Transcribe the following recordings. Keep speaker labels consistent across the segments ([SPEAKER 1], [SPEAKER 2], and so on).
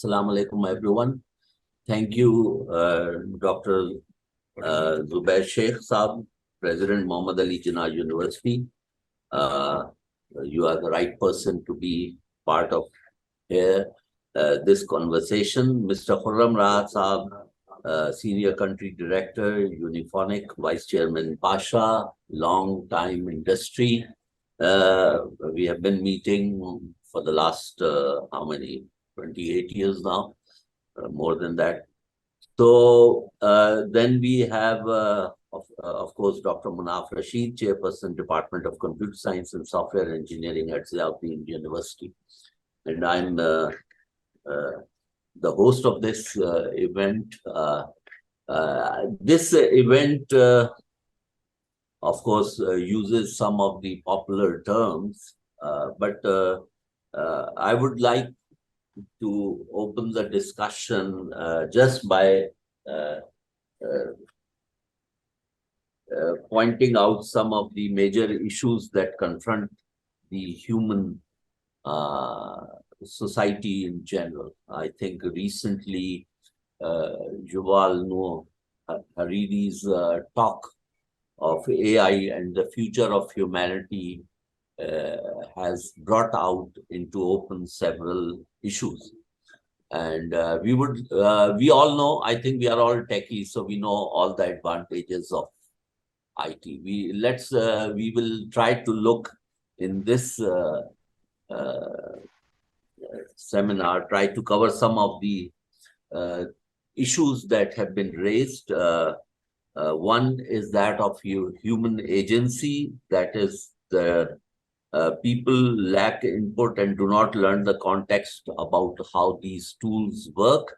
[SPEAKER 1] Assalamu alaikum, everyone. Thank you, Dr. Zubair Sheikh Saab, President Muhammad Ali Jinnah University. You are the right person to be part of here this conversation. Mr. Khurram Rahat Saab, Senior Country Director, Uniphonic, Vice Chairman Pasha, long time industry. We have been meeting for the last, how many, 28 years now, more than that. So then we have, of course, Dr. Munaf Rashid, Chairperson, Department of Computer Science and Software Engineering at Ziauddin University. And I'm the host of this event. This event, of course, uses some of the popular terms, but I would like to open the discussion just by pointing out some of the major issues that confront the human society in general. I think recently Yuval Noah Harari's talk of AI and the future of humanity has brought out into open several issues. And we all know, I think we are all techies, so we know all the advantages of IT. We will try to look in this seminar, try to cover some of the issues that have been raised. One is that of human agency, that is the people lack input and do not learn the context about how these tools work,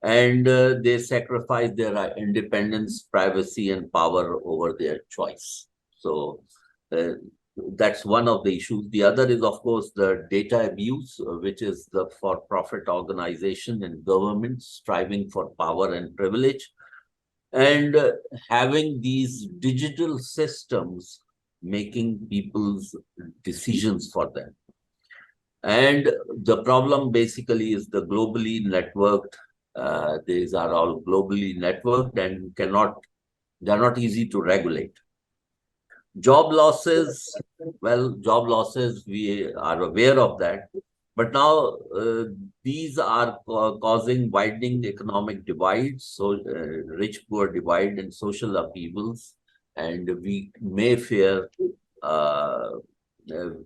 [SPEAKER 1] and they sacrifice their independence, privacy, and power over their choice. So that's one of the issues. The other is, of course, the data abuse, which is the for-profit organization and governments striving for power and privilege, and having these digital systems making people's decisions for them. And the problem basically is the globally networked. These are all globally networked and they're not easy to regulate. Job losses, well, job losses, we are aware of that. But now these are causing widening economic divides, so rich-poor divide and social upheavals. And we may fear,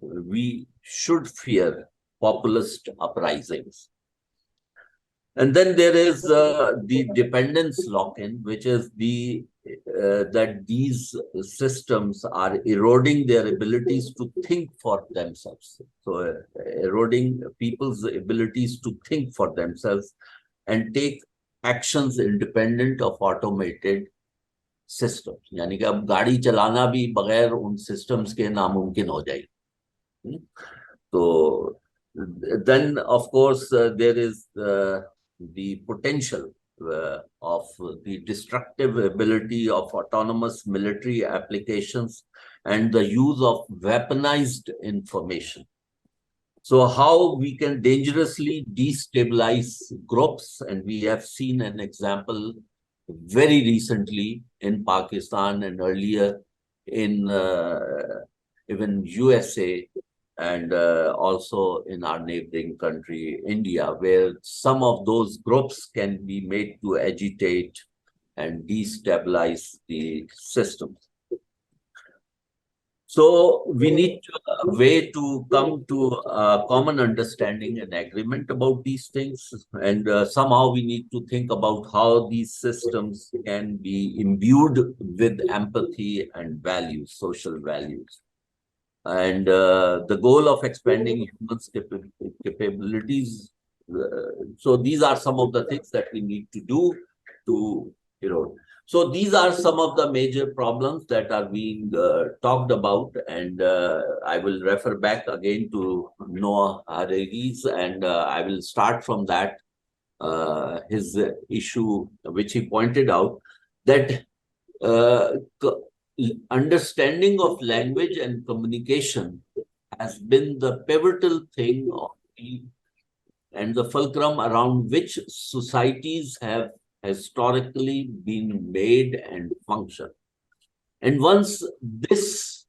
[SPEAKER 1] we should fear populist uprisings. And then there is the dependence lock-in, which is that these systems are eroding their abilities to think for themselves. So eroding people's abilities to think for themselves and take actions independent of automated systems. यानी कि अब गाड़ी चलाना भी बगैर उन systems के नामुमकिन हो जाएगी. So then, of course, there is the potential of the destructive ability of autonomous military applications and the use of weaponized information. So how we can dangerously destabilize groups, and we have seen an example very recently in Pakistan and earlier in even USA and also in our neighboring country, India, where some of those groups can be made to agitate and destabilize the systems. So we need a way to come to a common understanding and agreement about these things. And somehow we need to think about how these systems can be imbued with empathy and values, social values. And the goal of expanding humans' capabilities. So these are some of the things that we need to do to, So these are some of the major problems that are being talked about, and I will refer back again to Noah Harari's, and I will start from that, his issue, which he pointed out, that understanding of language and communication has been the pivotal thing of the and the fulcrum around which societies have historically been made and function. And once this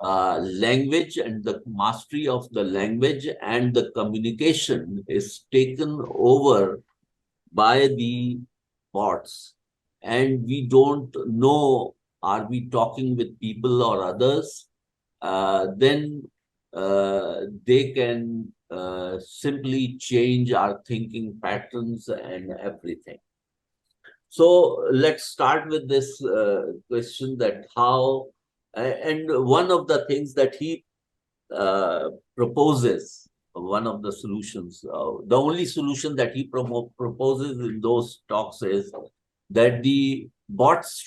[SPEAKER 1] language and the mastery of the language and the communication is taken over by the bots, and we don't know, are we talking with people or others, then they can simply change our thinking patterns and everything. So let's start with this question that how, and one of the things that he proposes, one of the solutions, the only solution that he proposes in those talks is that the bots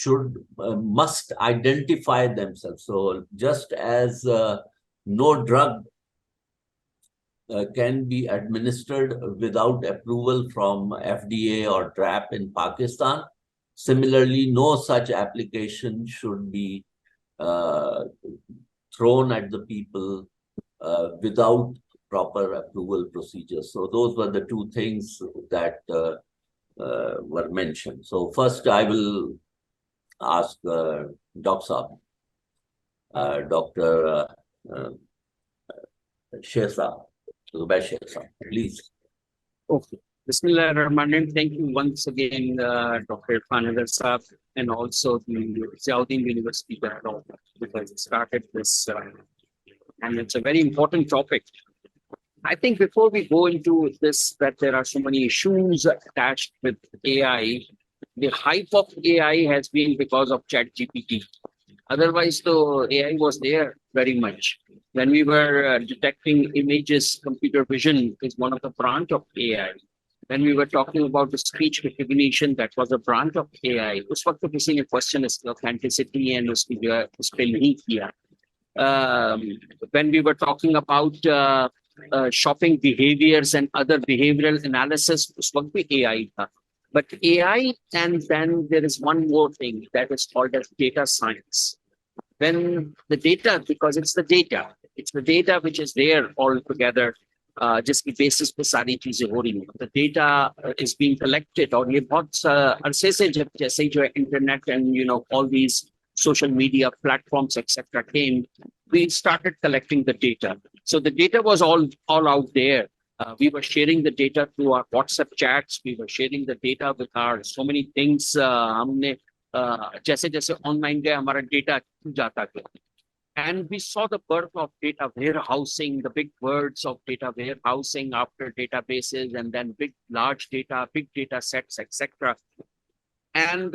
[SPEAKER 1] must identify themselves. So just as no drug can be administered without approval from FDA or DRAP in Pakistan, similarly, no such application should be thrown at the people without proper approval procedures. So those were the two things that were mentioned. So first, I will ask Dr. Shehzad, Zubair Shehzad, please.
[SPEAKER 2] Okay. Bismillahirrahmanirrahim. Thank you once again, Dr. Irfan Saab, and also the Ziauddin University Dialogues, because it started this, and it's a very important topic. I think before we go into this, that there are so many issues attached with AI. The hype of AI has been because of ChatGPT. Otherwise, the AI was there very much. When we were detecting images, computer vision is one of the branch of AI. When we were talking about the speech recognition, that was a branch of AI. उस वक्त किसी ने question is authenticity and उसकी जो है उस पे नहीं किया. When we were talking about shopping behaviors and other behavioral analysis, उस वक्त भी AI था. But AI, and then there is one more thing that is called as data science. When the data, because it's the data which is there all together, जिसकी basis पे सारी चीजें हो रही हैं. The data is being collected, और ये बहुत अरसे से जैसे जो internet and all these social media platforms etc. came, we started collecting the data. So the data was all out there. We were sharing the data through our WhatsApp chats. We were sharing the data with our so many things. हमने जैसे जैसे online गया हमारा data जाता गया. And we saw the birth of data warehousing, the big words of data warehousing after databases, and then large data, big data sets, etc. And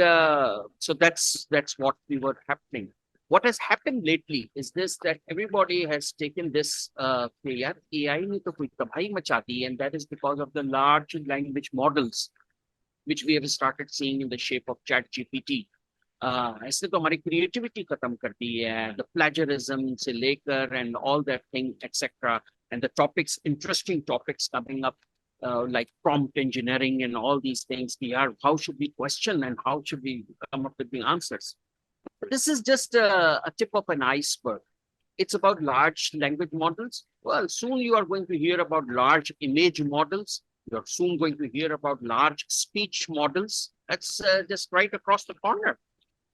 [SPEAKER 2] so that's what we were happening. What has happened lately is this, that everybody has taken this AI ने तो कोई तबाही मचा दी, and that is because of the large language models, which we have started seeing in the shape of ChatGPT. ऐसे तो हमारी creativity खत्म कर दी है, the plagiarism से लेकर and all that thing, etc. And the topics, interesting topics coming up, like prompt engineering and all these things. How should we question and how should we come up with the answers? But this is just a tip of an iceberg. It's about large language models. Well, soon you are going to hear about large image models. You're soon going to hear about large speech models. That's just right across the corner.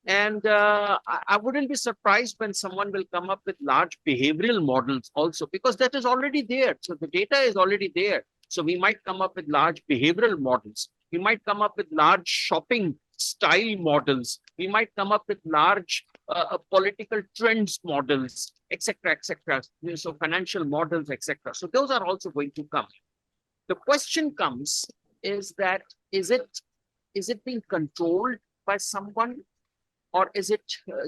[SPEAKER 2] And I wouldn't be surprised when someone will come up with large behavioral models also, because that is already there. So the data is already there. So we might come up with large behavioral models. We might come up with large shopping style models. We might come up with large political trends models, etc., etc. So financial models, etc. So those are also going to come. The question comes is that, is it being controlled by someone? Or is it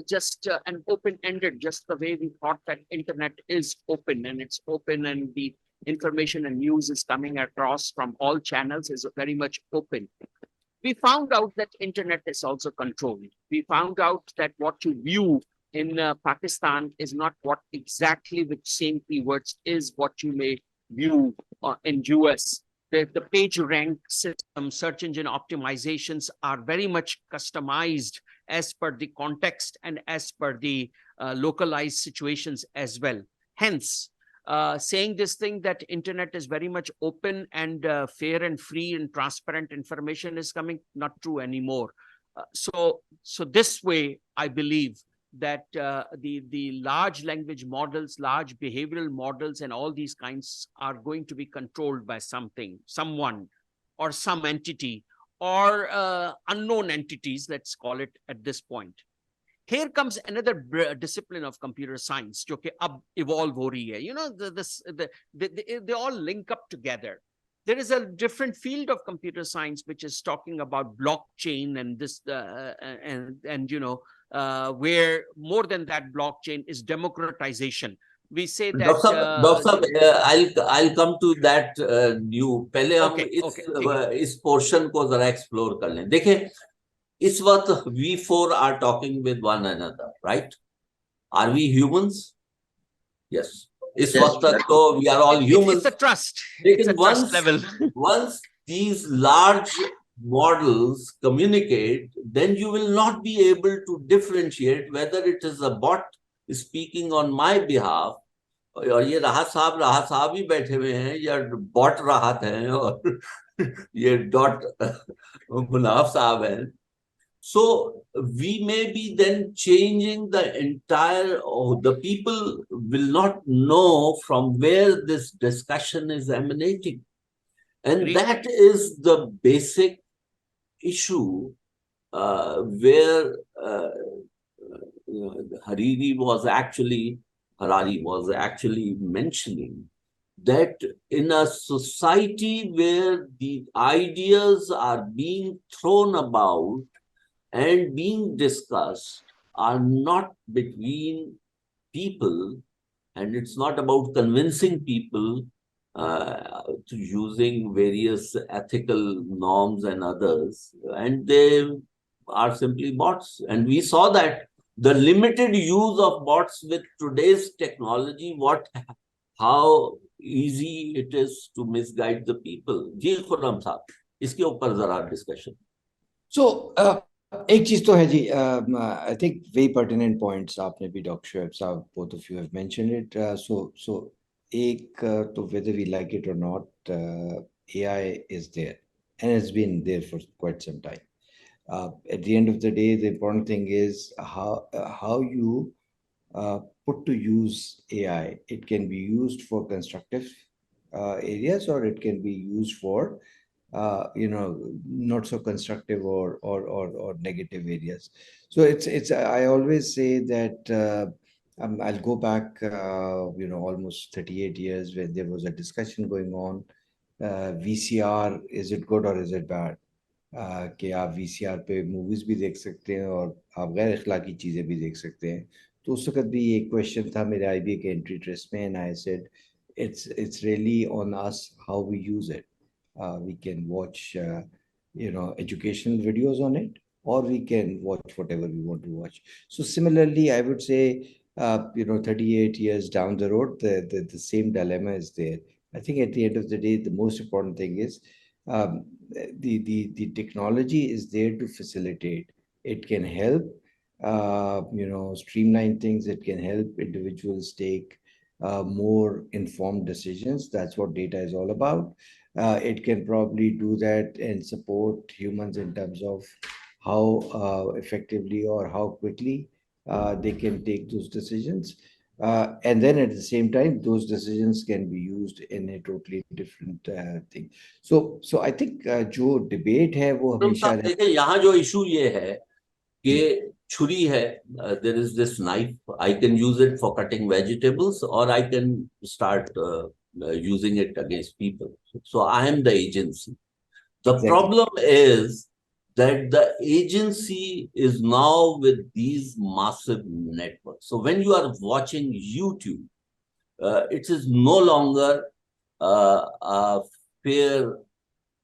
[SPEAKER 2] just an open-ended, just the way we thought that internet is open, and it's open, and the information and news is coming across from all channels is very much open. We found out that internet is also controlled. We found out that what you view in Pakistan is not what exactly with same keywords is what you may view in US. The page rank system, search engine optimizations are very much customized as per the context and as per the localized situations as well. Hence,
[SPEAKER 3] saying this thing that internet is very much open and fair and free and transparent information is coming, not true anymore. So this way, I believe that the large language models, large behavioral models, and all these kinds are going to be controlled by something, someone, or some entity, or unknown entities, let's call it at this point. Here comes another discipline of computer science, जो कि अब evolve हो रही है. You know, they all link up together. There is a different field of computer science which is talking about blockchain and this, and you know, where more than that blockchain is democratization. We say that.
[SPEAKER 1] Doctor Saab, I'll come to that new. पहले हम इस portion को जरा explore कर लें. देखिए, इस वक्त we four are talking with one another, right? Are we humans? Yes. इस वक्त तक तो we are all humans.
[SPEAKER 3] It's a trust. It's a trust level.
[SPEAKER 1] Once these large models communicate, then you will not be able to differentiate whether it is a bot speaking on my behalf, और ये राहत साहब ही बैठे हुए हैं, या bot राहत हैं, और ये डॉट मुनाफ साहब हैं. So we may be then changing the entire, the people will not know from where this discussion is emanating. And that is the basic issue where Harari was actually mentioning that in a society where the ideas are being thrown about and being discussed are not between people, and it's not about convincing people to using various ethical norms and others, and they are simply bots. And we saw that the limited use of bots with today's technology, how easy it is to misguide the people. Ji Khurram Saab, iske upar zara discussion.
[SPEAKER 4] So, एक चीज तो है जी, I think very pertinent points आपने भी Dr. Shoaib साहब, both of you have mentioned it. So एक तो whether we like it or not, AI is there and it's been there for quite some time. At the end of the day, the important thing is how you put to use AI. It can be used for constructive areas, or it can be used for not so constructive or negative areas. So it's I always say that I'll go back almost 38 years when there was a discussion going on. VCR, is it good or is it bad? कि आप VCR पे movies भी देख सकते हैं और आप गैर अखलाकी चीज़ें भी देख सकते हैं. तो उस वक्त भी एक क्वेश्चन था मेरे IBA के एंट्री टेस्ट में, and I said it's really on us how we use it. We can watch educational videos on it, or we can watch whatever we want to watch. So similarly, I would say 38 years down the road, the same dilemma is there. I think at the end of the day, the most important thing is the technology is there to facilitate. It can help streamline things. It can help individuals take more informed decisions. That's what data is all about. It can probably do that and support humans in terms of how effectively or how quickly they can take those decisions. And then at the same time, those decisions can be used in a totally different thing. So I think जो debate है वो हमेशा
[SPEAKER 1] देखिए यहाँ जो issue ये है कि छुरी है, there is this knife. I can use it for cutting vegetables, or I can start using it against people. So I am the agency. The problem is that the agency is now with these massive networks. So when you are watching YouTube, it is no longer a fair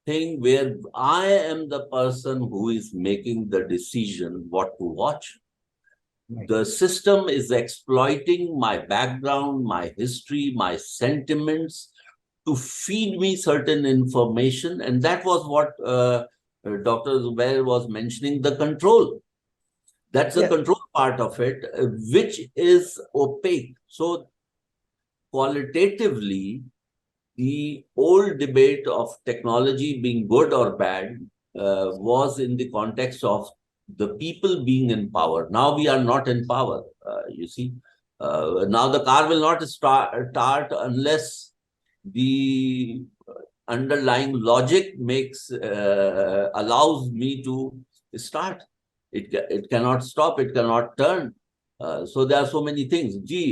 [SPEAKER 1] thing where I am the person who is making the decision what to watch. Right. The system is exploiting my background, my history, my sentiments to feed me certain information. And that was what Dr. Zubair was mentioning, the control. That's the control part of it, which is opaque. So qualitatively, the old debate of technology being good or bad was in the context of the people being in power. Now we are not in power, you see. Now the car will not start unless the underlying logic allows me to start. It cannot stop, it cannot turn. So there are so many things. जी,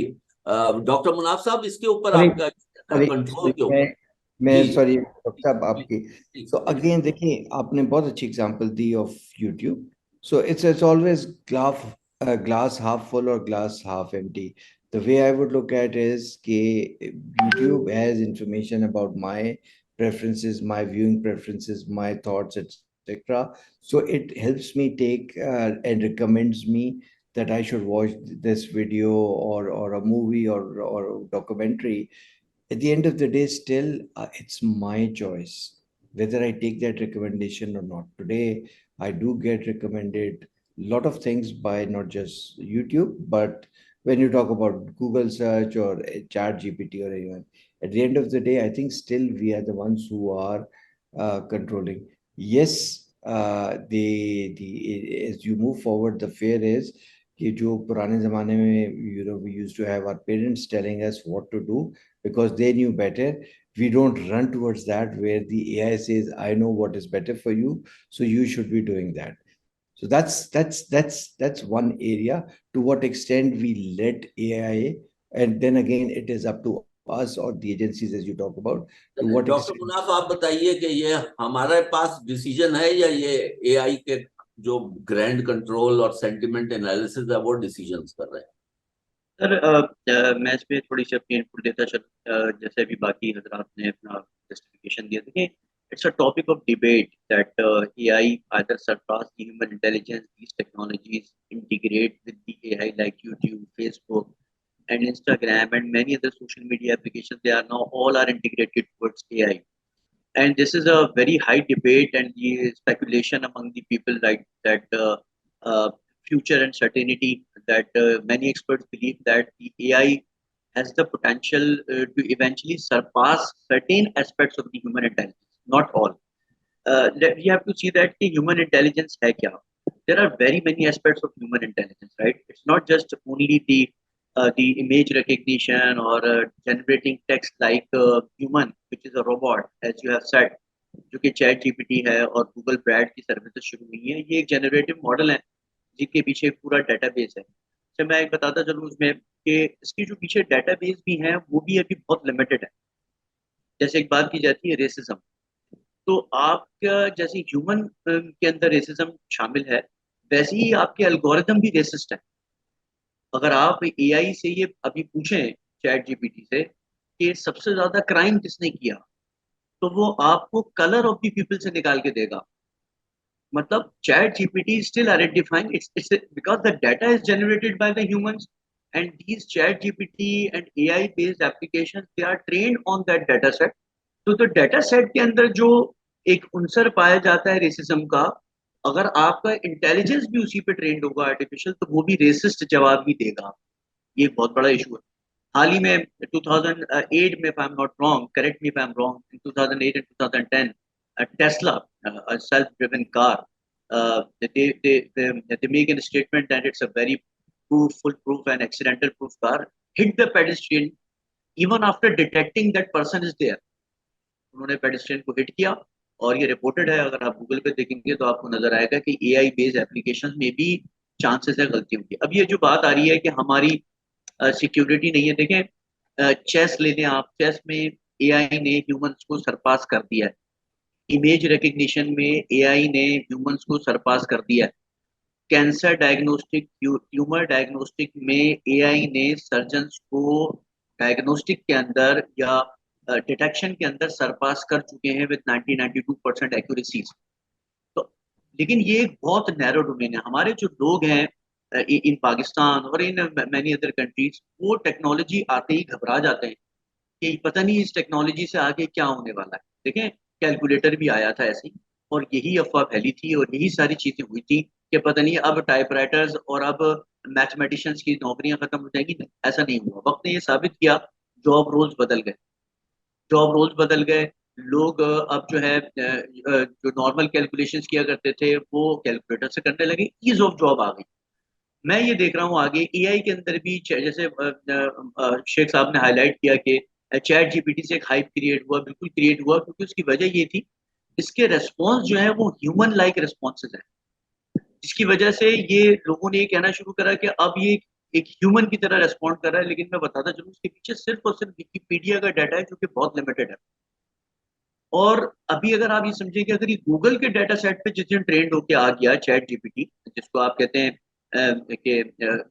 [SPEAKER 1] doctor Munaf साहब, इसके ऊपर
[SPEAKER 4] अरे
[SPEAKER 1] आपका control के ऊपर।
[SPEAKER 4] मैं
[SPEAKER 1] जी
[SPEAKER 4] sorry doctor साहब
[SPEAKER 1] जी
[SPEAKER 4] आपकी
[SPEAKER 1] जी
[SPEAKER 4] तो अगेन देखिए आपने बहुत अच्छी एग्जांपल दी of YouTube so it's always glass half full और glass half empty the way I would look at is कि YouTube has information about my preferences, my viewing preferences, my thoughts, etc. So it helps me take and recommends me that I should watch this video or a movie or a documentary. At the end of the day, still it's my choice whether I take that recommendation or not. Today, I do get recommended a lot of things by not just YouTube, but when you talk about Google search or Chat GPT or anyone, at the end of the day, I think still we are the ones who are controlling. Yes, the as you move forward, the fear is कि जो पुराने ज़माने में we used to have our parents telling us what to do because they knew better. We don't run towards that where the AI says, "I know what is better for you, so you should be doing that." So that's one area. To what extent we let AI, and then again, it is up to us or the agencies as you talk about. To what
[SPEAKER 1] doctor
[SPEAKER 4] extent?
[SPEAKER 1] Munaf, आप बताइए कि ये हमारे पास decision है या ये AI के जो ग्रैंड कंट्रोल और सेंटिमेंट एनालिसिस है वो डिसीजंस कर रहे हैं?
[SPEAKER 5] सर मैं इसमें थोड़ी सी अपनी इनपुट देता चल जैसे अभी बाकी हजरात ने अपना जस्टिफिकेशन दिया देखिए it's a topic of debate that AI either surpass the human intelligence these technologies integrate with the AI like YouTube Facebook and Instagram and many other social media applications, they are now all are integrated towards AI. And this is a very high debate and the speculation among the people like that future uncertainty that many experts believe that the AI has the potential to eventually surpass certain aspects of the human intelligence, not all. We have to see that the human intelligence hai kya? There are very many aspects of human intelligence, right? It's not just only the image recognition or generating text like human, which is a robot, as you have said, जो कि chat GPT है और Google bread की services शुरू हुई है ये एक जनरेटिव मॉडल है जिसके पीछे एक पूरा डेटाबेस है तो मैं एक बताता चलूँ उसमें कि इसके जो पीछे डेटाबेस भी हैं वो भी अभी बहुत लिमिटेड है जैसे एक बात की जाती है रेसिज्म तो आपका जैसे ह्यूमन के अंदर रेसिज्म शामिल है वैसे ही आपके एल्गोरिदम भी रेसिस्ट है अगर आप एआई से ये अभी पूछें चैट जीपीटी से कि सबसे ज्यादा क्राइम किसने किया तो वो आपको कलर ऑफ द पीपल से निकाल के देगा मतलब ChatGPT still identifying it's because the data is generated by the humans and these ChatGPT and AI based applications they are trained on that data set तो data set के अंदर जो एक उनसर पाया जाता है रेसिज्म का अगर आपका इंटेलिजेंस भी उसी पे ट्रेंड होगा आर्टिफिशियल तो वो भी रेसिस्ट जवाब ही देगा ये एक बहुत बड़ा इशू है हाल ही में 2008 में if I'm not wrong correct me if I'm wrong in 2008 and 2010 Tesla a self-driven car they make a statement that it's a very foolproof and accidental proof car hit the pedestrian even after detecting that person is there उन्होंने pedestrian को hit किया और ये reported है अगर आप Google पे देखेंगे तो आपको नजर आएगा कि एआई बेस्ड एप्लीकेशन में भी चांसेस है गलतियों की अब ये जो बात आ रही है कि हमारी सिक्योरिटी नहीं है देखें चेस ले लें आप चेस में एआई ने ह्यूमंस को सरपास कर दिया है इमेज रिकग्निशन में एआई ने ह्यूमंस को सरपास कर दिया है कैंसर डायग्नोस्टिक ट्यूमर डायग्नोस्टिक में एआई ने सर्जन्स को डायग्नोस्टिक के अंदर या डिटेक्शन के अंदर सरपास कर चुके हैं विद 92% एक्यूरेसी तो लेकिन ये एक बहुत नैरो डोमेन है हमारे जो लोग हैं इन पाकिस्तान और इन मैनी अदर कंट्रीज वो टेक्नोलॉजी आते ही घबरा जाते हैं कि पता नहीं इस टेक्नोलॉजी से आगे क्या होने वाला है देखें कैलकुलेटर भी आया था ऐसे ही और यही अफवाह फैली थी और यही सारी चीजें हुई थी कि पता नहीं अब टाइपराइटर्स और अब मैथमेटिशियंस की नौकरियां खत्म हो जाएंगी ऐसा नहीं हुआ वक्त ने ये साबित किया जॉब रोल्स बदल गए। लोग अब जो है जो नॉर्मल कैलकुलेशंस किया करते थे वो कैलकुलेटर से करने लगे, ईज ऑफ जॉब आ गई। मैं ये देख रहा हूँ आगे एआई के अंदर भी जैसे शेख साहब ने हाईलाइट किया कि चैट जीपीटी से एक हाइप क्रिएट हुआ, बिल्कुल क्रिएट हुआ, क्योंकि उसकी वजह ये थी इसके रेस्पॉन्स जो है वो ह्यूमन लाइक रेस्पॉन्सेज है, जिसकी वजह से ये लोगों ने ये कहना शुरू करा कि अब ये एक ह्यूमन की तरह रेस्पॉन्ड कर रहा है। लेकिन मैं बताता चलूँ उसके पीछे सिर्फ और सिर्फ विकिपीडिया का डाटा है जो कि बहुत लिमिटेड है। और अभी अगर आप ये समझिए कि अगर ये गूगल के डाटा सेट पे जिस दिन ट्रेंड होके आ गया चैट जीपीटी, जिसको आप कहते हैं कि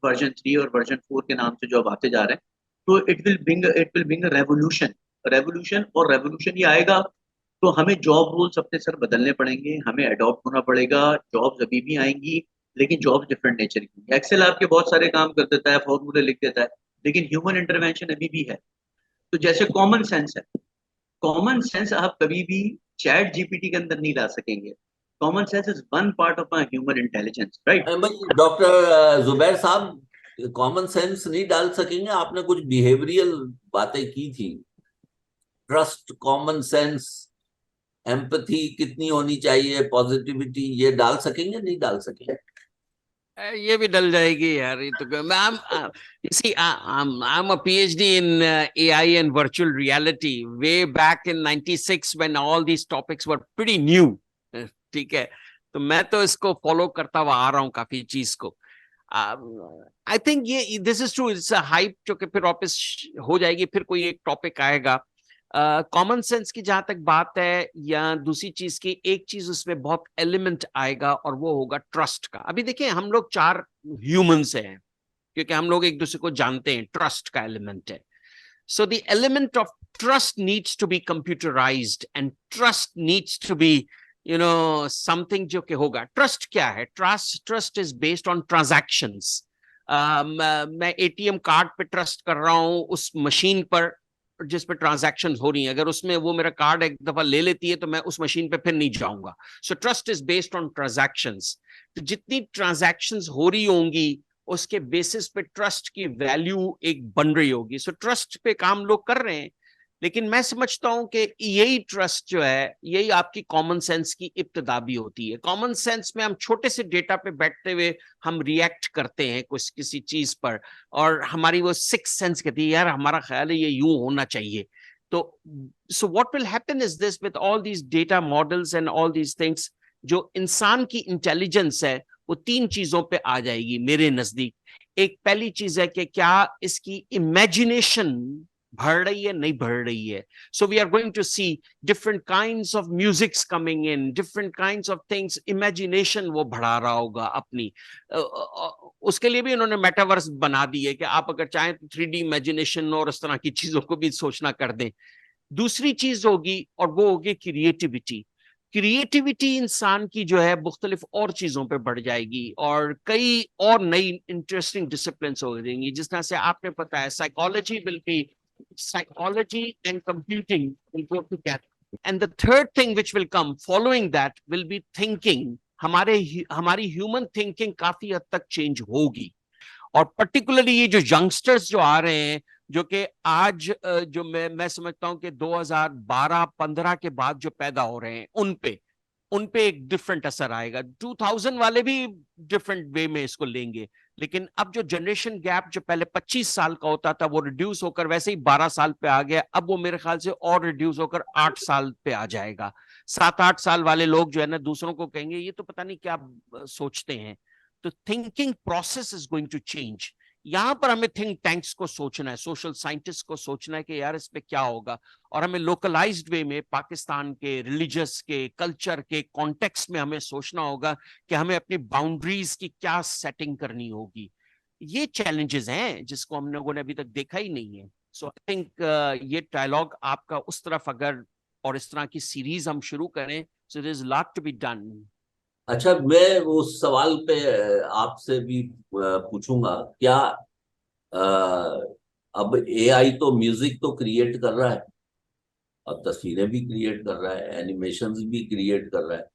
[SPEAKER 5] वर्जन 3 और वर्जन 4 के नाम से जो अब आते जा रहे हैं, तो it will bring revolution. Revolution ये आएगा तो हमें जॉब रोल्स अपने सर बदलने पड़ेंगे, हमें अडॉप्ट होना पड़ेगा। जॉब्स अभी भी आएंगी लेकिन जॉब्स डिफरेंट नेचर की। एक्सेल आपके बहुत सारे काम कर देता है, फॉर्मूले लिख देता है, लेकिन ह्यूमन इंटरवेंशन अभी भी है। तो जैसे कॉमन सेंस है, कॉमन सेंस आप कभी भी चैट जीपीटी के अंदर नहीं ला सकेंगे। Common sense is one part of my human intelligence, right?
[SPEAKER 1] Doctor Zubair साहब कॉमन सेंस नहीं डाल सकेंगे, आपने कुछ बिहेवियरल बातें की थी, ट्रस्ट, कॉमन सेंस, एम्पथी कितनी होनी चाहिए, पॉजिटिविटी, ये डाल सकेंगे नहीं डाल सकेंगे?
[SPEAKER 3] ये भी डल जाएगी यार, ये तो मैं see I'm a PhD in AI and virtual reality way back in 96 when all these topics were pretty new. ठीक है, तो मैं तो इसको फॉलो करता हुआ आ रहा हूँ काफी चीज को। आई थिंक ये this is true, it's a hype जो कि फिर वापस हो जाएगी, फिर कोई एक टॉपिक आएगा। कॉमन सेंस की जहां तक बात है या दूसरी चीज की, एक चीज उसमें बहुत एलिमेंट आएगा और वो होगा ट्रस्ट का। अभी देखिए हम लोग 4 ह्यूमंस हैं क्योंकि हम लोग एक दूसरे को जानते हैं, ट्रस्ट का एलिमेंट है। So the element of trust needs to be computerized and trust needs to be, something जो कि होगा। ट्रस्ट क्या है? Trust is based on transactions. मैं एटीएम कार्ड पे ट्रस्ट कर रहा हूँ उस मशीन पर जिस पे ट्रांजैक्शन हो रही है। अगर उसमें वो मेरा कार्ड एक दफा ले लेती है तो मैं उस मशीन पे फिर नहीं जाऊंगा। So trust is based on transactions. तो जितनी ट्रांजैक्शंस हो रही होंगी उसके बेसिस पे ट्रस्ट की वैल्यू एक बन रही होगी। सो ट्रस्ट पे काम लोग कर रहे हैं, लेकिन मैं समझता हूं कि यही ट्रस्ट जो है यही आपकी कॉमन सेंस की इब्तिदा भी होती है। कॉमन सेंस में हम छोटे से डेटा पे बैठते हुए हम रिएक्ट करते हैं कुछ किसी चीज पर, और हमारी वो सिक्स सेंस कहती है यार हमारा ख्याल है ये यूं होना चाहिए। तो so what will happen is this with all these data models and all these things, जो इंसान की इंटेलिजेंस है वो 3 चीजों पे आ जाएगी मेरे नजदीक। एक पहली चीज है कि क्या इसकी इमेजिनेशन बढ़ रही है, नहीं बढ़ रही है। So we are going to see different kinds of musics coming in, different kinds of things. Imagination वो बढ़ा रहा होगा अपनी। उसके लिए भी उन्होंने मेटावर्स बना दी है कि आप अगर चाहें तो 3D इमेजिनेशन और इस तरह की चीजों को भी सोचना कर दें। दूसरी चीज होगी और वो होगी क्रिएटिविटी। क्रिएटिविटी इंसान की जो है मुख्तलिफ और चीजों पे बढ़ जाएगी और कई और नई इंटरेस्टिंग डिसिप्लिन हो जाएंगी। जिस तरह से आपने पता है psychology and computing will go together, and the third thing which will come following that will be thinking। हमारी ह्यूमन थिंकिंग काफी हद तक चेंज होगी, और पर्टिकुलरली ये जो यंगस्टर्स जो आ रहे हैं जो कि आज जो मैं समझता हूं कि 2012-15 के बाद जो पैदा हो रहे हैं उन पे एक डिफरेंट असर आएगा। 2000 वाले भी डिफरेंट वे में इसको लेंगे, लेकिन अब जो जनरेशन गैप जो पहले 25 साल का होता था वो रिड्यूस होकर वैसे ही 12 साल पे आ गया। अब वो मेरे ख्याल से और रिड्यूस होकर 8 साल पे आ जाएगा। 7-8 साल वाले लोग जो है ना दूसरों को कहेंगे ये तो पता नहीं क्या सोचते हैं। तो thinking process is going to change. यहां पर हमें थिंक टैंक्स को सोचना है, सोशल साइंटिस्ट को सोचना है कि यार इस पे क्या होगा, और हमें लोकलाइज्ड वे में पाकिस्तान के रिलीजियस के कल्चर के कॉन्टेक्स्ट में हमें सोचना होगा कि हमें अपनी बाउंड्रीज की क्या सेटिंग करनी होगी। ये चैलेंजेस हैं जिसको हम लोगों ने अभी तक देखा ही नहीं है। सो आई थिंक ये डायलॉग आपका उस तरफ अगर और इस तरह की सीरीज हम शुरू करें, so there is lot to be done.
[SPEAKER 1] अच्छा, मैं उस सवाल पे आपसे भी पूछूंगा, क्या अब एआई तो म्यूजिक तो क्रिएट कर रहा है और तस्वीरें भी क्रिएट कर रहा है, एनिमेशंस भी क्रिएट कर रहा है,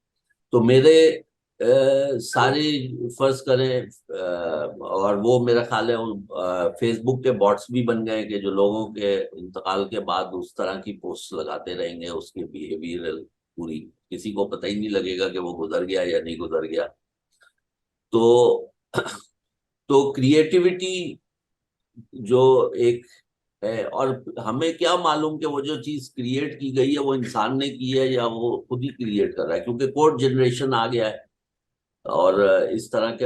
[SPEAKER 1] तो मेरे सारी फर्ज करें, और वो मेरा ख्याल है फेसबुक के बॉट्स भी बन गए कि जो लोगों के इंतकाल के बाद उस तरह की पोस्ट लगाते रहेंगे, उसके बिहेवियरल पूरी, किसी को पता ही नहीं लगेगा कि वो गुजर गया या नहीं गुजर गया। तो तो क्रिएटिविटी जो एक है, और हमें क्या मालूम कि वो जो चीज क्रिएट की गई है वो इंसान ने की है या वो खुद ही क्रिएट कर रहा है, क्योंकि कोड जनरेशन आ गया है। और इस तरह के,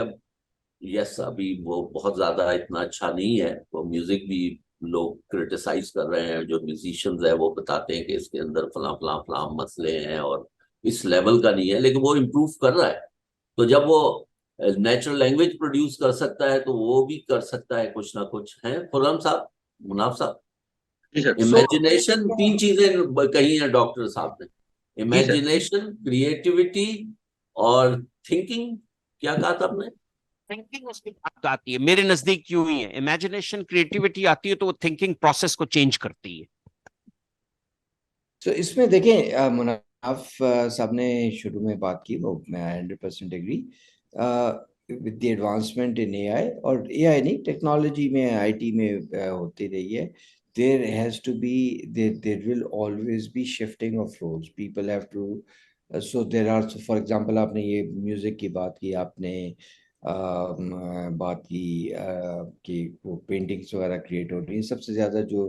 [SPEAKER 1] यस, अभी वो बहुत ज्यादा इतना अच्छा नहीं है, वो म्यूजिक भी लोग क्रिटिसाइज कर रहे हैं, जो म्यूजिशियंस है वो बताते हैं कि इसके अंदर फला फला फला मसले हैं और इस लेवल का नहीं है, लेकिन वो इम्प्रूव कर रहा है। तो जब वो नेचुरल लैंग्वेज प्रोड्यूस कर सकता है तो वो भी कर सकता है कुछ ना कुछ, है खुर्रम साहब, मुनाफ साहब।
[SPEAKER 5] जी सर।
[SPEAKER 1] इमेजिनेशन, तीन चीजें कही हैं डॉक्टर साहब ने,
[SPEAKER 5] जी सर।
[SPEAKER 1] इमेजिनेशन, क्रिएटिविटी और थिंकिंग। क्या कहा था आपने?
[SPEAKER 3] थिंकिंग उसके बाद आती है, मेरे नजदीक यूं ही है, इमेजिनेशन क्रिएटिविटी आती है तो वो थिंकिंग प्रोसेस को चेंज करती है।
[SPEAKER 4] तो इसमें देखें, मुनाफ साहब ने शुरू में बात की, वो मैं 100% agree with the advancement in AI, और एआई नहीं, टेक्नोलॉजी में, आईटी में होती रही है। There has to be, there will always be shifting of roles, people have to, so there are, for example आपने ये म्यूजिक की बात की, आपने बात की कि वो पेंटिंग्स वगैरह क्रिएट हो रही है। सबसे ज़्यादा जो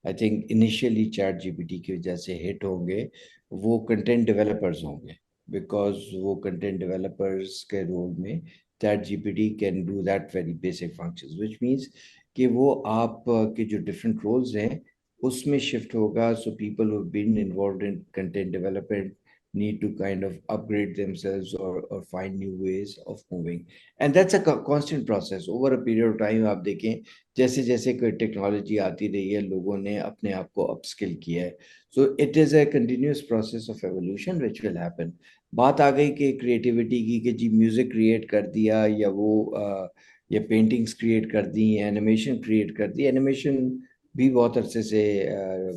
[SPEAKER 4] I think initially chat GPT की वजह से हिट होंगे वो कंटेंट डेवलपर्स होंगे, बिकॉज वो कंटेंट डेवलपर्स के रोल में chat GPT can do that very basic functions, which means कि वो आप के जो डिफरेंट रोल्स हैं उसमें शिफ्ट होगा। So people who been involve in content development need to kind of upgrade themselves, or find new ways of moving, and that's a constant process over a period of time। आप देखें जैसे जैसे कोई technology आती रही है, लोगों ने अपने आप को अपस्किल किया है। So it is a continuous process of evolution which will happen. बात आ गई कि क्रिएटिविटी की, कि जी म्यूजिक क्रिएट कर दिया, या वो या पेंटिंग्स क्रिएट कर दी, एनिमेशन क्रिएट कर दी। एनिमेशन भी बहुत अरसे से,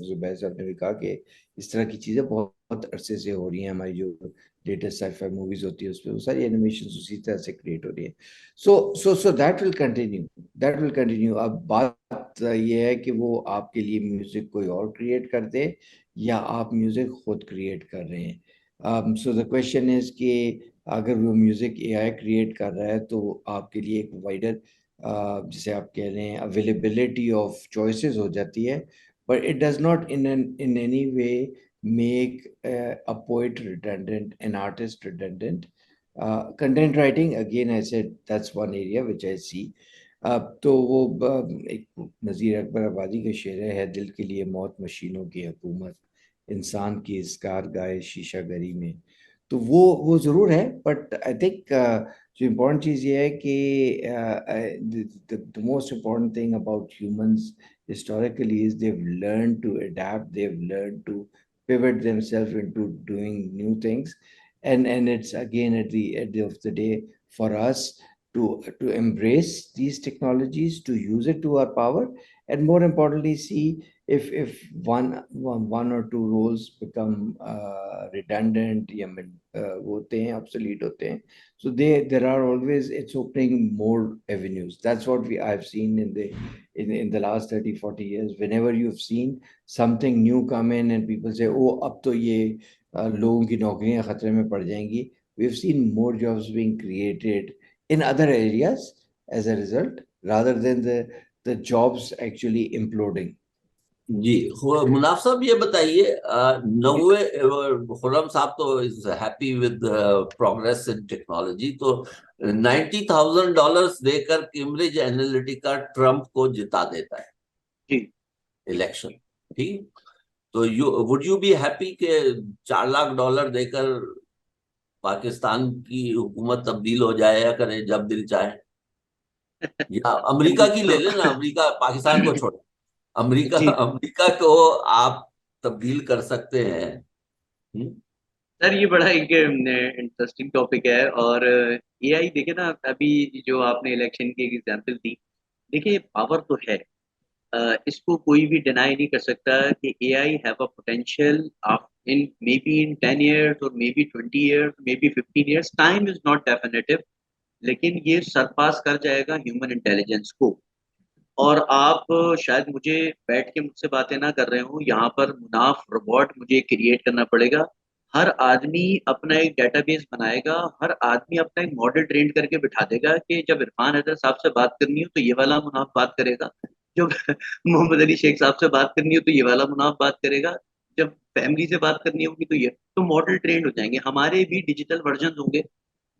[SPEAKER 4] जुबैर साहब ने भी कहा कि इस तरह की चीज़ें बहुत अरसे से हो रही हैं। हमारी जो लेटेस्ट साइफाई मूवीज होती है उसमें वो सारी एनिमेशन उसी तरह से क्रिएट हो रही है। So that will continue, that will continue. अब बात ये है कि वो आपके लिए म्यूजिक कोई और क्रिएट कर दे, या आप म्यूजिक खुद क्रिएट कर रहे हैं। सो द क्वेश्चन इज कि अगर वो म्यूजिक एआई क्रिएट कर रहा है तो आपके लिए एक वाइडर, जिसे आप कह रहे हैं, अवेलेबिलिटी ऑफ चॉइसेस हो जाती है, but it does not in any way make a poet redundant, an artist redundant. Content writing, again, I said that's one area which I see. तो वो एक नज़ीर अकबर आबादी का शेर है दिल के लिए मौत मशीनों की हुकूमत, इंसान की इस कारगाह शीशा गरी में। तो वो ज़रूर है, बट आई थिंक जो इम्पोर्टेंट चीज़ ये है कि the most important thing about humans historically is they've learned to adapt, they've learned to pivot themselves into doing new things, and it's again at the end of the day for us to embrace these technologies, to use it to our power, and more importantly see if one or two roles become redundant, होते हैं, obsolete होते हैं, so there are always, it's opening more avenues. That's what I've seen in the last 30-40 years. Whenever you've seen something new come in and people say, oh, अब तो ये लोगों की नौकरियां खतरे में पड़ जाएंगी, we've seen more jobs being created in other areas as a result, rather than the jobs actually imploding.
[SPEAKER 1] जी, मुनाफ साहब ये बताइए, 90, खुर्रम साहब तो is happy with progress in technology, तो $90,000 देकर कैम्ब्रिज एनालिटिका ट्रम्प को जिता देता है
[SPEAKER 5] जी।
[SPEAKER 1] इलेक्शन, ठीक? तो वुड यू बी हैप्पी के $4 लाख देकर पाकिस्तान की हुकूमत तब्दील हो जाए या करे जब दिल चाहे? या अमेरिका की ले लेना, अमेरिका पाकिस्तान को छोड़, अमेरिका
[SPEAKER 5] जी
[SPEAKER 1] अमेरिका को आप तब्दील कर सकते हैं। हम्म?
[SPEAKER 5] सर, ये बड़ा एक इंटरेस्टिंग टॉपिक है। और एआई देखिए ना, अभी जो आपने इलेक्शन की एग्जांपल दी, देखिए पावर तो है, इसको कोई भी डिनाई नहीं कर सकता कि AI have a potential in maybe in 10 years or maybe 20 years, maybe 15 years, time is not definitive, लेकिन ये सरपास कर जाएगा ह्यूमन इंटेलिजेंस को। और आप शायद मुझे बैठ के मुझसे बातें ना कर रहे हो, यहाँ पर मुनाफ रोबोट मुझे क्रिएट करना पड़ेगा। हर आदमी अपना एक डेटाबेस बनाएगा, हर आदमी अपना एक मॉडल ट्रेन करके बिठा देगा कि जब इरफान हैदर साहब से बात करनी हो तो ये वाला मुनाफ बात करेगा, जब मोहम्मद अली शेख साहब से बात करनी हो तो ये वाला मुनाफ बात करेगा, जब फैमिली से बात करनी होगी तो ये, तो मॉडल ट्रेंड हो जाएंगे। हमारे भी डिजिटल वर्जन होंगे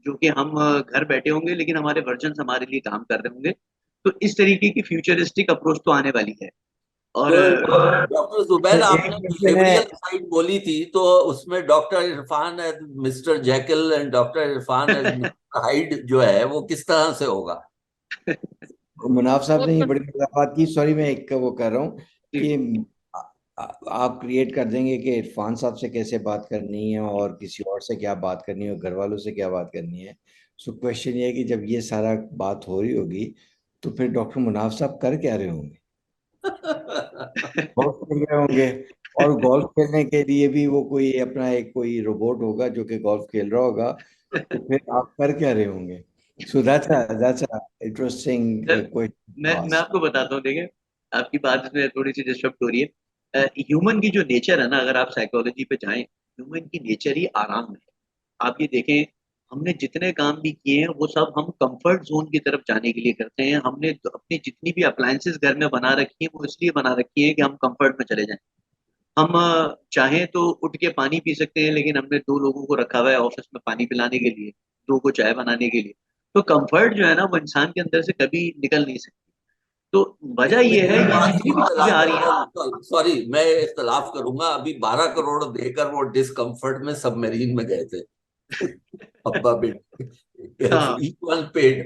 [SPEAKER 5] जो कि हम घर बैठे होंगे, लेकिन हमारे वर्जन हमारे लिए काम कर रहे होंगे। तो इस तरीके की फ्यूचरिस्टिक अप्रोच तो आने वाली है। और
[SPEAKER 1] तो डॉक्टर जुबैर,
[SPEAKER 4] एक
[SPEAKER 1] आपने
[SPEAKER 4] क्वेश्चन है।
[SPEAKER 1] बिहेवियरल साइड बोली थी, तो उसमें doctor Irfan as mister Jekyll and doctor Irfan as mister Hyde जो है वो किस तरह से होगा?
[SPEAKER 4] मुनाफ साहब
[SPEAKER 2] वो
[SPEAKER 4] ने ये
[SPEAKER 2] तो
[SPEAKER 4] बड़ी मजाक बात की, सॉरी मैं एक वो कर रहा हूँ
[SPEAKER 5] जी,
[SPEAKER 4] कि आप क्रिएट कर देंगे कि इरफान साहब से कैसे बात करनी है और किसी और से क्या बात करनी है और घर वालों से क्या बात करनी है। सो क्वेश्चन ये है कि जब ये सारा बात हो रही होगी तो फिर डॉक्टर मुनाफ साहब कर क्या रहे होंगे? गोल्फ खेल रहे होंगे, और गोल्फ खेलने के लिए भी वो कोई अपना एक कोई रोबोट होगा जो कि गोल्फ खेल रहा होगा, तो फिर आप कर क्या रहे होंगे? So that's a interesting
[SPEAKER 5] sir
[SPEAKER 4] question to
[SPEAKER 5] मैं
[SPEAKER 4] आस्क।
[SPEAKER 5] आपको बताता हूँ, देखिए आपकी बात इसमें थोड़ी सी डिस्टर्ब हो रही है। ह्यूमन की जो नेचर है ना, अगर आप साइकोलॉजी पे जाएं, ह्यूमन की नेचर ही आराम है। आप ये देखें, हमने जितने काम भी किए हैं वो सब हम कंफर्ट जोन की तरफ जाने के लिए करते हैं। हमने तो अपनी जितनी भी अप्लायंसेस घर में बना रखी है वो इसलिए बना रखी है कि हम कंफर्ट में चले जाएं। हम चाहें तो उठ के पानी पी सकते हैं, लेकिन हमने दो लोगों को रखा हुआ है ऑफिस में पानी पिलाने के लिए, दो को चाय बनाने के लिए। तो कंफर्ट जो है ना वो इंसान के अंदर से कभी निकल नहीं सकती। तो वजह
[SPEAKER 1] लेकिन
[SPEAKER 5] यह है,
[SPEAKER 1] वो
[SPEAKER 5] ये जितनी
[SPEAKER 1] अजीब
[SPEAKER 5] भी चीजें आ रही है।
[SPEAKER 1] तरीका, सॉरी मैं इख्तलाफ करूंगा, अभी 12 करोड़ देकर वो डिस्कम्फर्ट में सबमरीन में गए थे। अब्बा बेटे
[SPEAKER 5] हाँ
[SPEAKER 1] ईच वन पेड।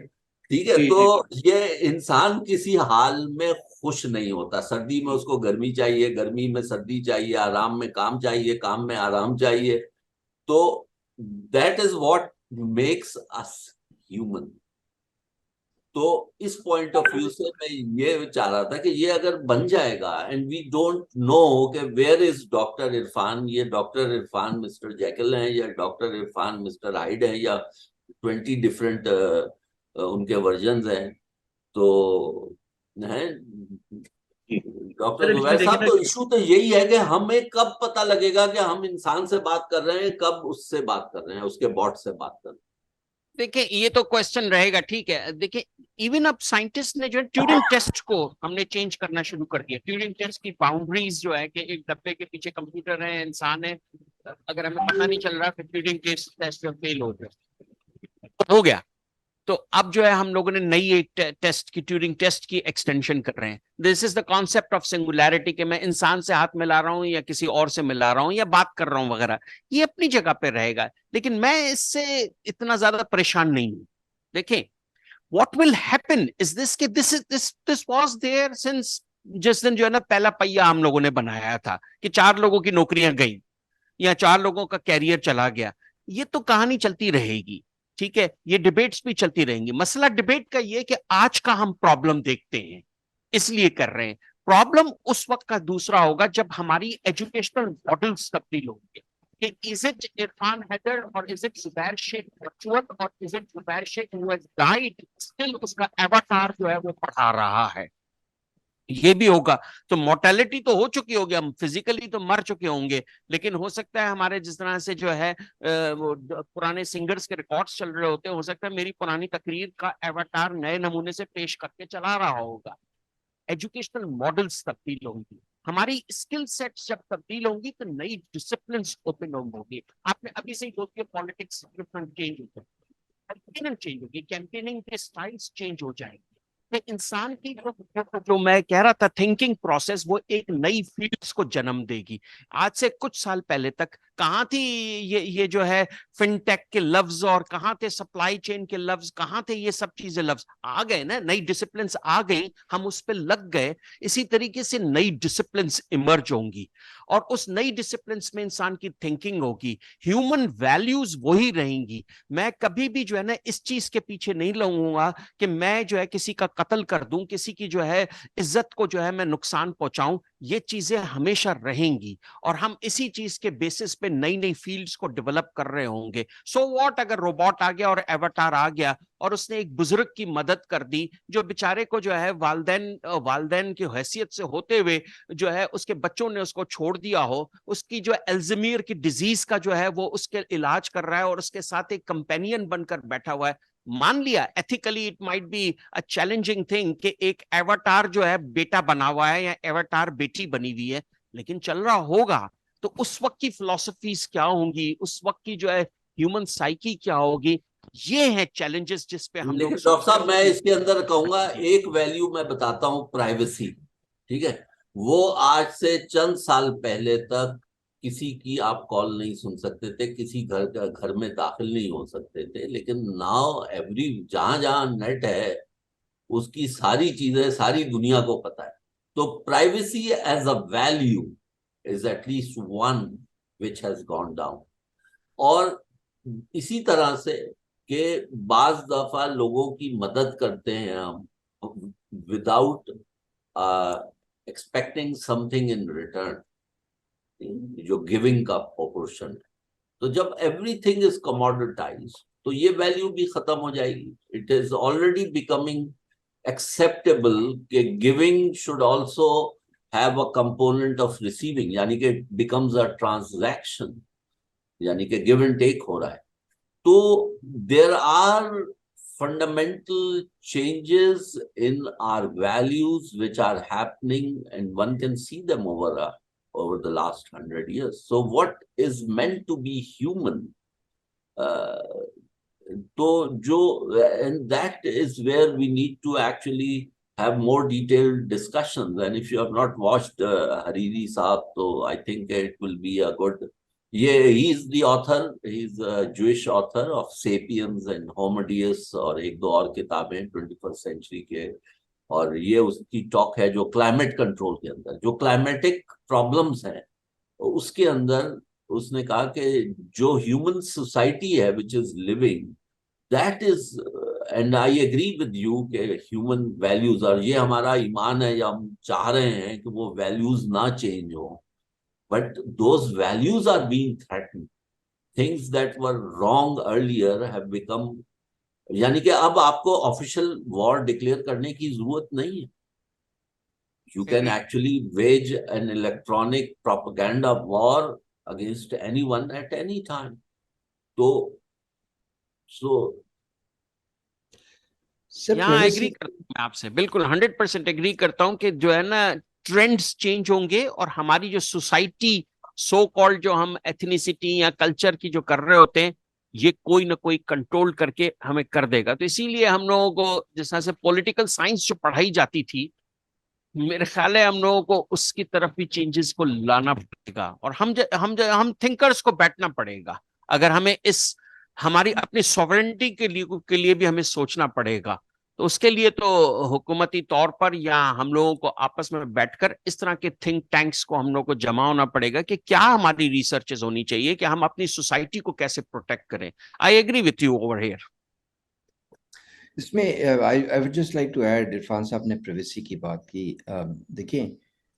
[SPEAKER 1] ठीक है,
[SPEAKER 5] जी
[SPEAKER 1] तो
[SPEAKER 5] जी
[SPEAKER 1] ये इंसान किसी हाल में खुश नहीं होता। सर्दी में उसको गर्मी चाहिए, गर्मी में सर्दी चाहिए, आराम में काम चाहिए, काम में आराम चाहिए। तो that is what makes us human. तो इस पॉइंट ऑफ व्यू से मैं ये चाह रहा था कि ये अगर बन जाएगा एंड वी डोंट नो कि वेयर इज डॉक्टर इरफान, ये डॉक्टर इरफान मिस्टर जैकल हैं या डॉक्टर इरफान मिस्टर हाइड है या 20 डिफरेंट उनके वर्जन हैं, तो है
[SPEAKER 5] जी।
[SPEAKER 1] डॉक्टर
[SPEAKER 5] सर अब इसमें
[SPEAKER 1] जुबैर
[SPEAKER 5] देखिए
[SPEAKER 1] साहब।
[SPEAKER 5] ना,
[SPEAKER 1] तो इशू तो यही है कि हमें कब पता लगेगा कि हम इंसान से बात कर रहे हैं, कब उससे बात कर रहे हैं, उसके बॉट से बात कर रहे
[SPEAKER 3] देखिए ये तो क्वेश्चन रहेगा, ठीक है। देखिए इवन अब साइंटिस्ट ने जो है ट्यूरिंग टेस्ट को हमने चेंज करना शुरू कर दिया। ट्यूरिंग टेस्ट की बाउंड्रीज जो है कि एक डब्बे के पीछे कंप्यूटर है, इंसान है, अगर हमें पता नहीं चल रहा फिर ट्यूरिंग टेस्ट में फेल हो गया। तो अब जो है हम लोगों ने नई एक टेस्ट की, ट्यूरिंग टेस्ट की एक्सटेंशन कर रहे हैं। This is the concept of singularity, कि मैं इंसान से हाथ मिला रहा हूं या किसी और से मिला रहा हूं या बात कर रहा हूं वगैरह, ये अपनी जगह पे रहेगा। लेकिन मैं इससे इतना ज्यादा परेशान नहीं हूं। देखिए what will happen is this, कि दिस वाज देयर सिंस, जिस दिन जो है ना पहला पहिया हम लोगों ने बनाया था कि 4 लोगों की नौकरियां गई या 4 लोगों का कैरियर चला गया, ये तो कहानी चलती रहेगी। ठीक है, ये डिबेट्स भी चलती रहेंगी। मसला डिबेट का ये कि आज का हम प्रॉब्लम देखते हैं इसलिए कर रहे हैं। प्रॉब्लम उस वक्त का दूसरा होगा जब हमारी एजुकेशनल मॉडल्स तब्दील होंगे, कि इज इट इरफान हैदर और is it Zubair Sheikh virtual और is it Zubair Sheikh who has died still उसका एवाटार जो है वो पढ़ा रहा है। ये भी होगा। तो मोर्टेलिटी तो हो चुकी होगी, हम फिजिकली तो मर चुके होंगे, लेकिन हो सकता है हमारे जिस तरह से जो है वो पुराने सिंगर्स के रिकॉर्ड्स चल रहे होते हैं, हो सकता है मेरी पुरानी तकरीर का एवाटार नए नमूने से पेश करके चला रहा होगा। एजुकेशनल मॉडल्स तब्दील होंगी, हमारी स्किल सेट्स जब तब्दील होंगी तो नई डिसिप्लिन ओपन होंगी। आपने अभी से ही बोल दिया पॉलिटिक्स चेंज होगा, चेंज होगी, कैंपेनिंग के स्टाइल्स चेंज हो जाएंगे। कि इंसान की जो मैं कह रहा था थिंकिंग प्रोसेस, वो एक नई फील्ड्स को जन्म देगी। आज से कुछ साल पहले तक कहाँ थी ये जो है फिनटेक के लफ्ज, और कहाँ थे सप्लाई चेन के लफ्ज, कहाँ थे ये सब चीजें? लफ्ज आ गए ना, नई डिसिप्लिन आ गई, हम उस पर लग गए। इसी तरीके से नई डिसिप्लिन इमर्ज होंगी और उस नई डिसिप्लिन में इंसान की थिंकिंग होगी, ह्यूमन वैल्यूज वही रहेंगी। मैं कभी भी जो है ना इस चीज के पीछे नहीं लगूंगा कि मैं जो है किसी का कत्ल कर दूं, किसी की जो है इज्जत को जो है मैं नुकसान पहुंचाऊं। ये चीजें हमेशा रहेंगी और हम इसी चीज के बेसिस पे नई नई फील्ड्स को डेवलप कर रहे होंगे। सो व्हाट अगर रोबोट आ गया और एवाटार आ गया और उसने एक बुजुर्ग की मदद कर दी, जो बेचारे को जो है वालदेन वालदेन की हैसियत से होते हुए जो है उसके बच्चों ने उसको छोड़ दिया हो, उसकी जो अल्जाइमर की डिजीज का जो है वो उसके इलाज कर रहा है और उसके साथ एक कंपेनियन बनकर बैठा हुआ है। मान लिया ethically it might be a challenging thing कि एक एवाटार जो है बेटा बना हुआ है या एवाटार बेटी बनी हुई है, लेकिन चल रहा होगा। तो उस वक्त की फिलोसफीज क्या होंगी, उस वक्त की जो है ह्यूमन साइकी क्या होगी, ये है चैलेंजेस जिस पे हम लोग।
[SPEAKER 1] लेकिन डॉक्टर साहब मैं इसके अंदर कहूंगा एक वैल्यू मैं बताता हूँ, प्राइवेसी। ठीक है, वो आज से चंद साल पहले तक किसी की आप कॉल नहीं सुन सकते थे, किसी घर में दाखिल नहीं हो सकते थे, लेकिन नाउ एवरी जहां जहां नेट है उसकी सारी चीजें सारी दुनिया को पता है। तो privacy as a value is at least one which has gone down. और इसी तरह से कि बाज दफा लोगों की मदद करते हैं हम without expecting something in return, जो गिविंग का प्रोपोर्शन है। तो जब एवरीथिंग इज कमोडिटाइज तो ये वैल्यू भी खत्म हो जाएगी। It is already becoming acceptable कि giving should also have a component of receiving, यानी कि इट बिकम्स अ ट्रांजैक्शन, यानी कि गिव एंड टेक हो रहा है। तो there are fundamental changes in our values which are happening, and one can see them over the last 100 years. So what is meant to be human, uh, तो जो and that is where we need to actually have more detailed discussions. And if you have not watched Hariri Saab, so I think it will be a good. Yeah, he's the author. He's a Jewish author of Sapiens and Homo Deus और एक दो और किताबें 21st century के। और ये उसकी talk है जो क्लाइमेट कंट्रोल के अंदर जो क्लाइमेटिक प्रॉब्लम्स हैं उसके अंदर उसने कहा कि जो ह्यूमन सोसाइटी है which is living, that is, and I agree with you के ह्यूमन वैल्यूज, और ये हमारा ईमान है या हम चाह रहे हैं कि वो वैल्यूज ना चेंज हो, but those values are being threatened. Things that were wrong earlier have become, यानी कि अब आपको ऑफिशियल वॉर डिक्लेयर करने की जरूरत नहीं है। You can actually wage an electronic propaganda war against anyone at any time. तो so
[SPEAKER 3] यहाँ एग्री करता हूँ मैं आपसे, बिल्कुल 100% एग्री करता हूँ कि जो है ना ट्रेंड्स चेंज होंगे और हमारी जो सोसाइटी सो कॉल्ड जो हम एथनिसिटी या कल्चर की जो कर रहे होते हैं ये कोई ना कोई कंट्रोल करके हमें कर देगा। तो इसीलिए हम लोगों को जिस तरह से पॉलिटिकल साइंस जो पढ़ाई जाती थी, मेरे ख्याल है हम लोगों को उसकी तरफ भी चेंजेस को लाना पड़ेगा और हम थिंकर्स को बैठना पड़ेगा। अगर हमें इस हमारी अपनी सॉवरेनिटी के लिए भी हमें सोचना पड़ेगा, तो उसके लिए तो हुकूमती तौर पर या हम लोगों को आपस में बैठकर इस तरह के थिंक टैंक्स को हम लोगों को जमा होना पड़ेगा कि क्या हमारी रिसर्चेज होनी चाहिए कि हम अपनी सोसाइटी को कैसे प्रोटेक्ट करें। I agree with you over here.
[SPEAKER 4] इसमें I would just like to add, Irfan साहब ने प्रिवेसी की बात की। देखिए,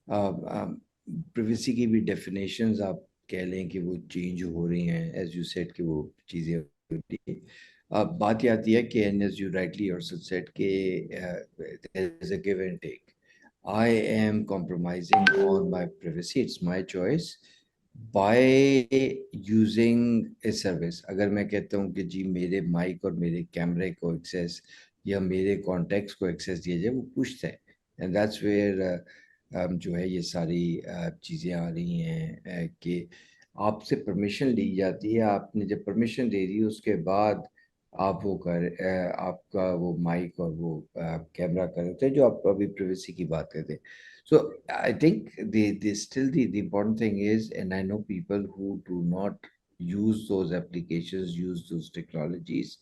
[SPEAKER 4] प्रिवेसी की भी डेफिनेशंस आप कह लें कि वो चेंज हो रही हैं, एज यू सेड कि वो चीज़ें हो रही हैं। बात ये आती है कि and as you rightly also said कि there is a give and take. I am compromising on my privacy. It's my choice by using a service. अगर मैं कहता हूँ कि जी मेरे माइक और मेरे कैमरे को एक्सेस या मेरे कॉन्टेक्ट्स को एक्सेस दिया जाए, वो पूछता है। एंड दैट्स वेयर जो है ये सारी चीज़ें आ रही हैं कि आपसे परमिशन ली जाती है। आपने जब परमिशन दे दी उसके बाद आप वो आपका वो माइक और वो कैमरा कर रहे थे, जो आप अभी privacy की बात करते हैं। So I think the still the important thing is, and I know people who do not use those applications, use those technologies,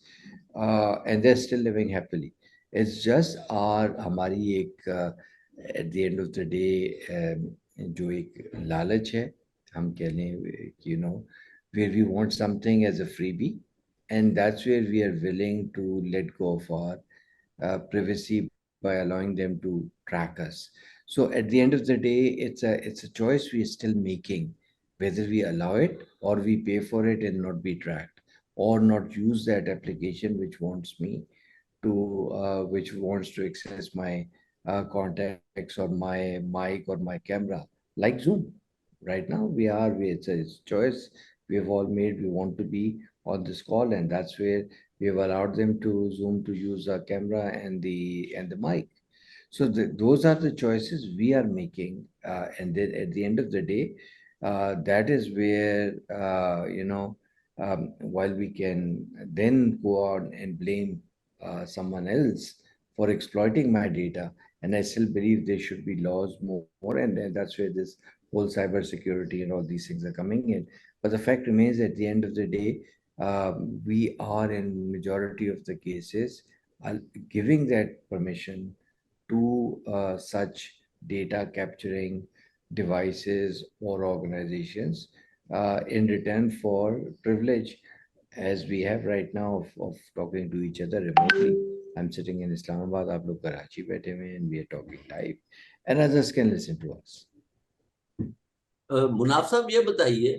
[SPEAKER 4] and they're still living happily. It's just हमारी एक at the end of the day जो एक लालच है, हम कह लें, where we want something as a freebie, and that's where we are willing to let go of our privacy by allowing them to track us. So at the end of the day, it's a choice we are still making, whether we allow it or we pay for it and not be tracked, or not use that application which wants me to which wants to access my contacts or my mic or my camera, like Zoom. Right now, it's a choice we have all made. We want to be on this call, and that's where we have allowed them to Zoom to use our camera and the mic. So those are the choices we are making, and then at the end of the day, that is where while we can then go on and blame someone else for exploiting my data, and I still believe there should be laws more, and then that's where this whole cyber security and all these things are coming in. But the fact remains, at the end of the day, we are in majority of the cases uh, giving that permission to such data capturing devices or organizations in return for privilege, as we have right now of talking to each other remotely. I'm sitting in Islamabad, आप लोग कराची बैठे हुए हैं, and we are talking type, and others can listen to us.
[SPEAKER 1] Munaf साहब ये बताइए,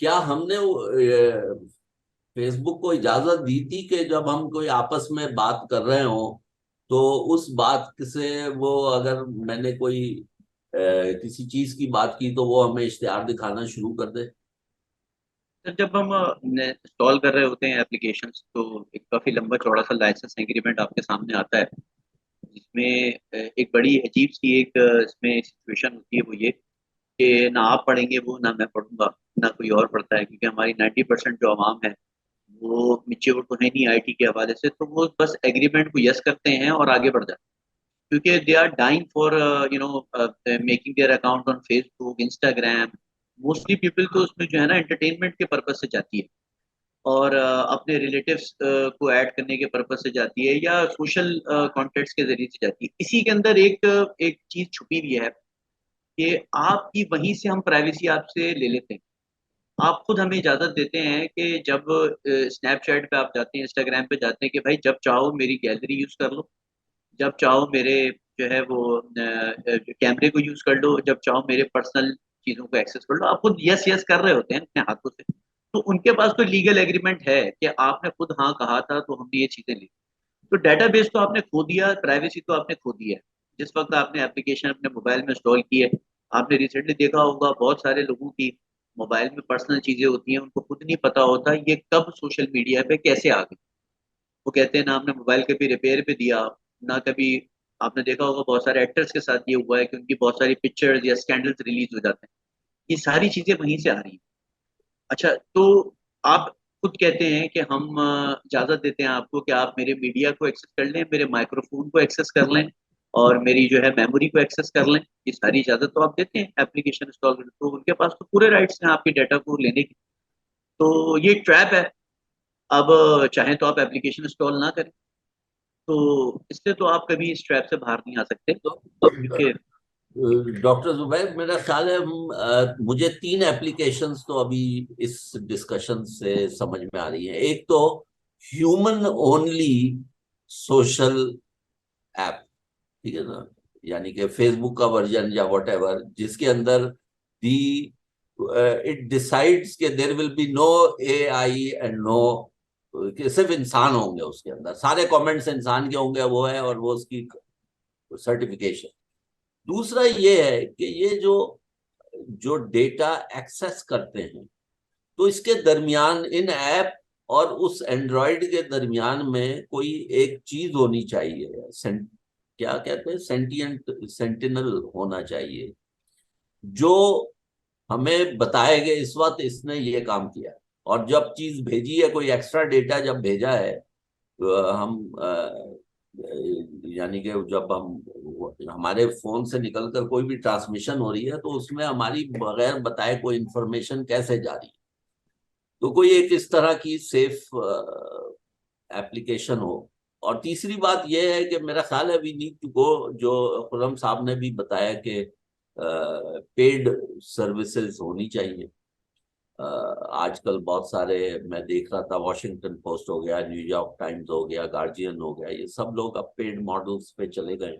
[SPEAKER 1] क्या हमने फेसबुक को इजाजत दी थी कि जब हम कोई आपस में बात कर रहे हो तो उस बात से वो, अगर मैंने कोई किसी चीज की बात की तो वो हमें इश्तिहार दिखाना शुरू कर दे?
[SPEAKER 5] सर, जब हम इंस्टॉल कर रहे होते हैं एप्लीकेशंस, तो एक काफ़ी लंबा चौड़ा सा लाइसेंस एग्रीमेंट आपके सामने आता है, जिसमें एक बड़ी अजीब सी एक इसमें सिचुएशन होती है। वो ये कि ना आप पढ़ेंगे वो, ना मैं पढ़ूंगा, ना कोई और पढ़ता है, क्योंकि हमारी 90% जो आवाम है वो मेच्योर तो है नहीं आईटी के हवाले से, तो वो बस एग्रीमेंट को यस करते हैं और आगे बढ़ जाते हैं, क्योंकि they are dying for making their account on Facebook, Instagram. Mostly people तो उसमें जो है ना एंटरटेनमेंट के पर्पज से जाती है, और अपने रिलेटिव्स को ऐड करने के पर्पज से जाती है, या सोशल कॉन्टेक्ट्स के जरिए से जाती है। इसी के अंदर एक एक चीज छुपी हुई है कि आपकी वहीं से हम प्राइवेसी आपसे ले लेते हैं। आप खुद हमें इजाजत देते हैं कि जब स्नैपचैट पे आप जाते हैं, इंस्टाग्राम पे जाते हैं, कि भाई जब चाहो मेरी गैलरी यूज कर लो, जब चाहो मेरे जो है वो कैमरे को यूज कर लो, जब चाहो मेरे पर्सनल चीजों को एक्सेस कर लो। आप खुद यस यस कर रहे होते हैं अपने हाथों से, तो उनके पास तो लीगल एग्रीमेंट है कि आपने खुद हाँ कहा था तो हमने ये चीजें ली। तो डेटाबेस तो आपने खो दिया, प्राइवेसी तो आपने खो दी है। जिस वक्त आपने एप्लीकेशन अपने मोबाइल में इंस्टॉल की है, आपने रिसेंटली देखा होगा बहुत सारे लोगों की मोबाइल में पर्सनल चीजें होती हैं, उनको खुद नहीं पता होता ये कब सोशल मीडिया पे कैसे आ गई। वो कहते हैं ना हमने मोबाइल कभी रिपेयर पे दिया, ना कभी। आपने देखा होगा बहुत सारे एक्टर्स के साथ ये हुआ है कि उनकी बहुत सारी पिक्चर्स या स्कैंडल्स रिलीज हो जाते हैं। ये सारी चीजें वहीं से आ रही हैं। अच्छा, तो आप खुद कहते हैं कि हम इजाजत देते हैं आपको कि आप मेरे मीडिया को एक्सेस कर लें, मेरे माइक्रोफोन को एक्सेस कर लें, और मेरी जो है मेमोरी को एक्सेस कर लें। ये सारी इजाजत तो आप देते हैं एप्लीकेशन इंस्टॉल करने, तो उनके पास तो पूरे राइट्स हैं आपके डाटा को लेने के। तो ये एक ट्रैप है। अब चाहे तो आप एप्लीकेशन इंस्टॉल ना करें, तो इससे तो आप कभी इस ट्रैप से बाहर नहीं आ सकते,
[SPEAKER 1] तो
[SPEAKER 5] क्योंकि
[SPEAKER 1] डॉक्टर जुबैर, मेरा ख्याल है मुझे 3 एप्लीकेशंस तो अभी इस डिस्कशन से समझ में आ रही है। एक तो ह्यूमन ओनली सोशल ऐप, ठीक है ना, यानी कि फेसबुक का वर्जन या व्हाटएवर, जिसके अंदर दी इट डिसाइड्स कि there will be no AI and no, कि सिर्फ इंसान होंगे उसके अंदर, सारे कमेंट्स इंसान के होंगे, वो है, और वो उसकी सर्टिफिकेशन। दूसरा ये है कि ये जो जो डेटा एक्सेस करते हैं, तो इसके दरमियान इन ऐप और उस एंड्रॉयड के दरमियान में कोई एक चीज होनी चाहिए, क्या कहते हैं, सेंटिएंट सेंटिनल होना चाहिए, जो हमें बताए कि इस वक्त इसने ये काम किया। और जब चीज भेजी है, कोई एक्स्ट्रा डेटा जब भेजा है, तो हम यानी कि जब हम हमारे फोन से निकलकर कोई भी ट्रांसमिशन हो रही है, तो उसमें हमारी बगैर बताए कोई इंफॉर्मेशन कैसे जा रही है। तो कोई एक इस तरह की सेफ एप्लीकेशन हो। और तीसरी बात यह है कि मेरा ख्याल है वी नीड टू गो, जो खुरम साहब ने भी बताया कि पेड सर्विसेज होनी चाहिए। आजकल बहुत सारे, मैं देख रहा था, वॉशिंगटन पोस्ट हो गया, न्यूयॉर्क टाइम्स हो गया, गार्जियन हो गया, ये सब लोग अब पेड मॉडल्स पे चले गए।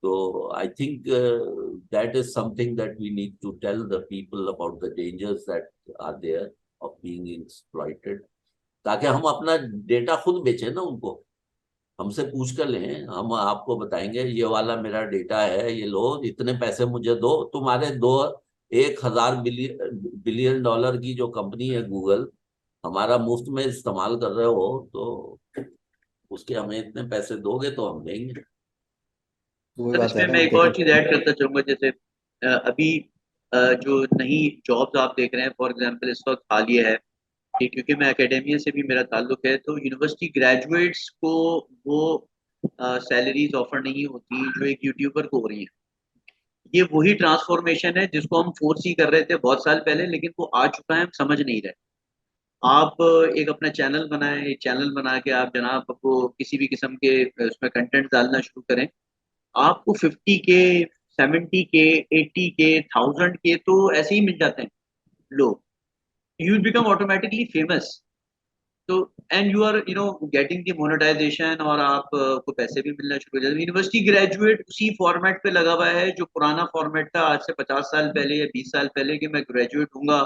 [SPEAKER 1] So I think that is something that we need to tell the people about the dangers that are there of being exploited. ताकि हम अपना डेटा खुद बेचें ना उनको, हमसे पूछ कर लें, हम आपको बताएंगे ये वाला मेरा डेटा है, ये लो, इतने पैसे मुझे दो, तुम्हारे 1,000 बिलियन डॉलर की जो कंपनी है गूगल, हमारा मुफ्त में इस्तेमाल कर रहे हो, तो उसके हमें इतने पैसे दोगे तो हम देंगे।
[SPEAKER 4] वही
[SPEAKER 5] सर
[SPEAKER 4] बात है
[SPEAKER 5] इसमें
[SPEAKER 4] ना,
[SPEAKER 5] मैं एक और
[SPEAKER 4] देखो
[SPEAKER 5] चीज ऐड करना चाहूंगा, जैसे अभी जो नई जॉब्स आप देख रहे हैं, फॉर एग्जांपल इस वक्त हालिया है कि क्योंकि मैं एकेडेमिया से भी मेरा ताल्लुक है, तो यूनिवर्सिटी ग्रेजुएट्स को वो सैलरीज ऑफर नहीं होती जो एक यूट्यूबर को हो रही है। ये वही ट्रांसफॉर्मेशन है जिसको हम फोर्स ही कर रहे थे बहुत साल पहले, लेकिन वो आ चुका है, हम समझ नहीं रहे। आप एक अपना चैनल बनाएं, एक चैनल बना के आप जनाब को किसी भी किस्म के उसमें कंटेंट डालना शुरू करें, आपको 50K, 70K, 80K, 1000K तो ऐसे ही मिल जाते हैं लोग। You become automatically famous. तो and you are getting the monetization, और आप को पैसे भी मिलना शुरू हो जाते हैं। यूनिवर्सिटी ग्रेजुएट उसी फॉर्मेट पे लगा हुआ है जो पुराना फॉर्मेट था आज से 50 साल पहले या 20 साल पहले, कि मैं ग्रेजुएट हूंगा,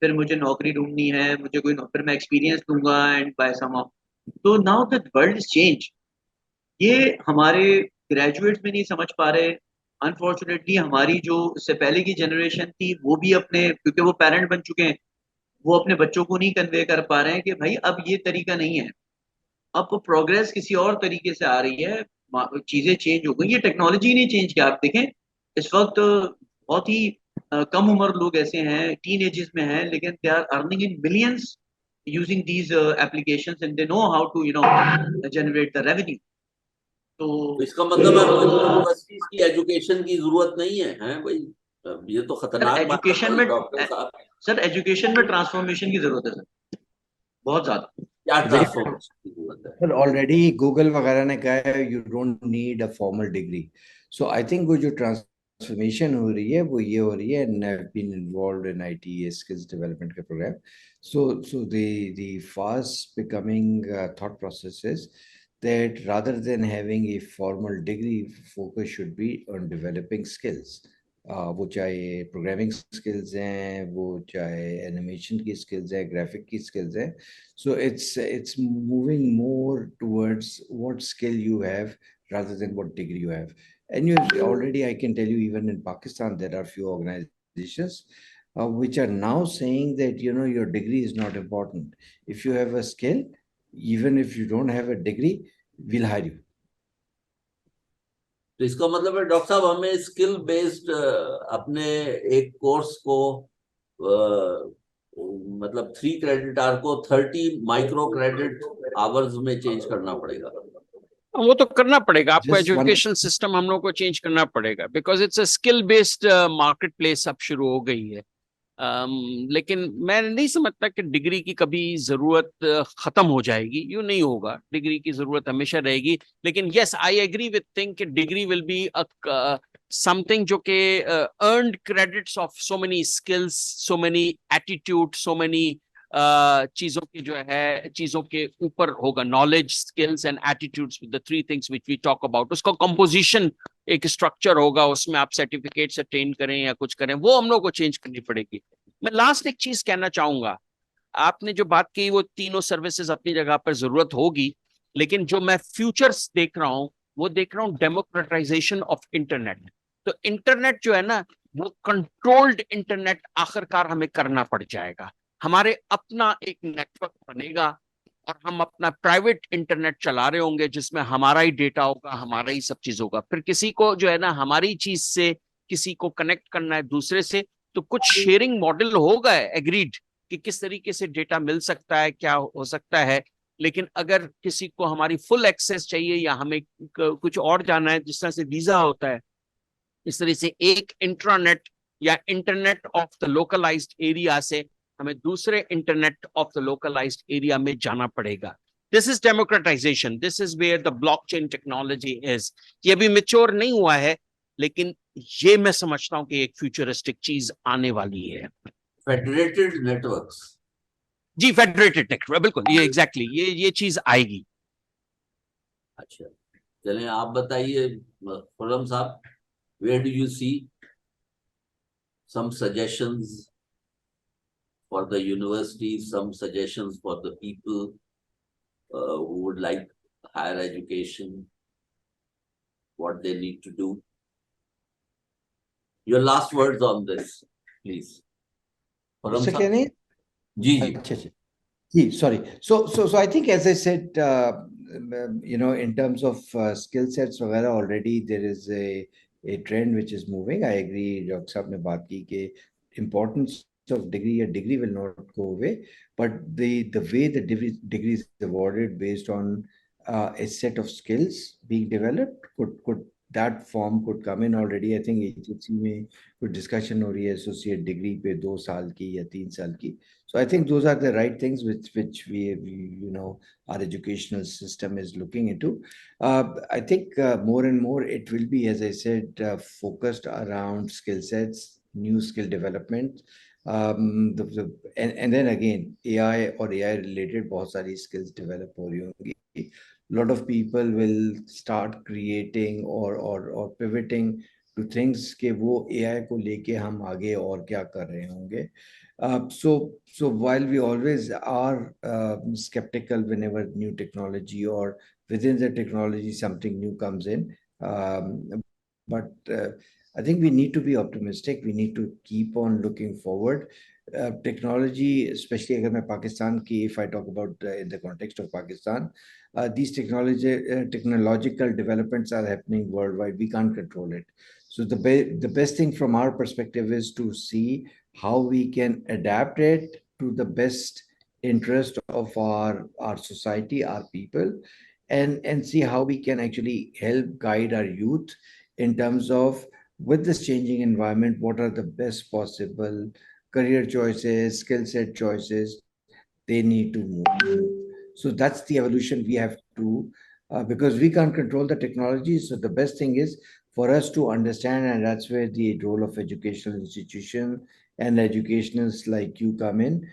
[SPEAKER 5] फिर मुझे नौकरी ढूंढनी है, मुझे कोई फिर मैं एक्सपीरियंस दूंगा एंड बाय सम। तो now the world is change. ये हमारे ग्रेजुएट्स में नहीं समझ पा रहे। अनफॉर्चुनेटली हमारी जो इससे पहले की जनरेशन थी वो भी अपने, क्योंकि वो पेरेंट बन चुके हैं, वो अपने बच्चों को नहीं कन्वे कर पा रहे हैं कि भाई अब ये तरीका नहीं है, अब प्रोग्रेस किसी और तरीके से आ रही है, चीजें चेंज हो गई। ये टेक्नोलॉजी नहीं चेंज किया। आप देखें इस वक्त बहुत ही कम उम्र लोग ऐसे हैं, टीन एजेस में हैं, लेकिन they are earning in millions using these applications and they know how to generate the revenue. तो
[SPEAKER 1] तो इसका मतलब है मुझे यूनिवर्सिटीज की एजुकेशन की जरूरत नहीं है, हैं भाई? ये तो
[SPEAKER 5] सर
[SPEAKER 1] खतरनाक बात है
[SPEAKER 5] एजुकेशन
[SPEAKER 1] भाई
[SPEAKER 5] में
[SPEAKER 1] डॉक्टर साहब।
[SPEAKER 5] सर एजुकेशन में ट्रांसफॉर्मेशन की जरूरत है सर, बहुत ज्यादा।
[SPEAKER 1] क्या
[SPEAKER 4] देखिए
[SPEAKER 1] ट्रांसफॉर्मेशन की जरूरत है?
[SPEAKER 4] सर, ऑलरेडी गूगल वगैरह ने कहा है you don't need a formal degree. So I think वो जो ट्रांसफॉर्मेशन हो रही है वो ये हो रही है, and I have been involved in IT skills development के program. So the fast becoming thought process is that rather than having a formal degree, focus should be on developing skills. वो चाहे प्रोग्रामिंग स्किल्स हैं, वो चाहे animation की skills हैं, graphic की skills हैं। So it's moving more towards what skill you have rather than what degree you have. And you already, I can tell you, even in Pakistan, there are few organizations which are now saying that your degree is not important. If you have a skill, even if you don't have a degree, we'll hire you.
[SPEAKER 1] तो इसका मतलब है doctor साहब हमें skill based अपने एक course को मतलब 3 क्रेडिट आवर को 30 माइक्रो क्रेडिट आवर्स में चेंज करना पड़ेगा।
[SPEAKER 3] वो तो करना पड़ेगा आपको,
[SPEAKER 4] Just one
[SPEAKER 3] एजुकेशन सिस्टम हम लोग को चेंज करना पड़ेगा, because it's a skill based market place अब शुरू हो गई है। लेकिन मैं नहीं समझता कि डिग्री की कभी जरूरत खत्म हो जाएगी। यूं नहीं होगा, डिग्री की जरूरत हमेशा रहेगी। लेकिन yes, I agree with think कि डिग्री विल बी समथिंग जो कि earned credits of so many skills, so many attitude, so many चीजों की जो है, चीजों के ऊपर होगा। Knowledge, skills and attitudes, the 3 things which we talk about. उसका कंपोजिशन एक स्ट्रक्चर होगा, उसमें आप सर्टिफिकेट से ट्रेन करें या कुछ करें, वो हम लोग को चेंज करनी पड़ेगी। मैं लास्ट एक चीज कहना चाहूंगा, आपने जो बात की वो तीनों सर्विसेज अपनी जगह पर जरूरत होगी, लेकिन जो मैं फ्यूचर्स देख रहा हूं वो देख रहा हूं डेमोक्रेटाइजेशन ऑफ इंटरनेट। तो इंटरनेट जो है ना, वो कंट्रोल्ड इंटरनेट आखिरकार हमें करना पड़ जाएगा। हमारे अपना एक नेटवर्क बनेगा और हम अपना प्राइवेट इंटरनेट चला रहे होंगे जिसमें हमारा ही डेटा होगा, हमारा ही सब चीज होगा। फिर किसी को जो है ना हमारी चीज से किसी को कनेक्ट करना है दूसरे से, तो कुछ शेयरिंग मॉडल होगा एग्रीड कि किस तरीके से डेटा मिल सकता है, क्या हो सकता है। लेकिन अगर किसी को हमारी फुल एक्सेस चाहिए या हमें कुछ और जाना है, जिस तरह से वीजा होता है, इस तरह से एक इंट्रानेट या internet of the localized area से हमें दूसरे internet of the localized area में जाना पड़ेगा। This is democratization, this is where the blockchain technology is. ये अभी मैच्योर नहीं हुआ है, लेकिन ये मैं समझता हूं कि एक फ्यूचरिस्टिक चीज आने वाली है।
[SPEAKER 1] Federated networks.
[SPEAKER 3] जी, फेडरेटेड नेटवर्क, बिल्कुल, ये एग्जैक्टली ये चीज आएगी।
[SPEAKER 1] अच्छा, चलें आप बताइए खुर्रम साहब, where do you see some suggestions for the university, some suggestions for the people who would like higher education, what they need to do? Your last words on this, please. Khurram
[SPEAKER 4] Mr.
[SPEAKER 1] sahab?
[SPEAKER 4] Kenny?
[SPEAKER 1] जी जी.
[SPEAKER 4] अच्छा, अच्छा. Sorry. So I think, as I said, in terms of skill sets, वगैरह, already there is a trend which is moving. I agree. Doctor साहब ने बात की कि importance of degree, a degree will not go away, but the way the degree is awarded based on a set of skills being developed could that form could come in already. I think HSC में कुछ discussion हो रही है associate degree पे 2 साल की या 3 साल की. So I think those are the right things which we our educational system is looking into. I think more and more it will be, as I said, focused around skill sets, new skill development. And then again, AI or AI related बहुत सारी skills develop हो रही होंगी. A lot of people will start creating or pivoting to things कि वो AI को लेके हम आगे और क्या कर रहे होंगे. So while we always are skeptical whenever new technology or within the technology something new comes in, but I think we need to be optimistic. We need to keep on looking forward. Technology, especially अगर मैं पाकिस्तान की, if I talk about in the context of Pakistan, these technological developments are happening worldwide. We can't control it. So the best thing from our perspective is to see how we can adapt it to the best interest of our society, our people, and see how we can actually help guide our youth in terms of, with this changing environment, what are the best possible career choices, skill set choices they need to move. So that's the evolution we have to, because we can't control the technology. So the best thing is for us to understand, and that's where the role of educational institution and educationals like you come in,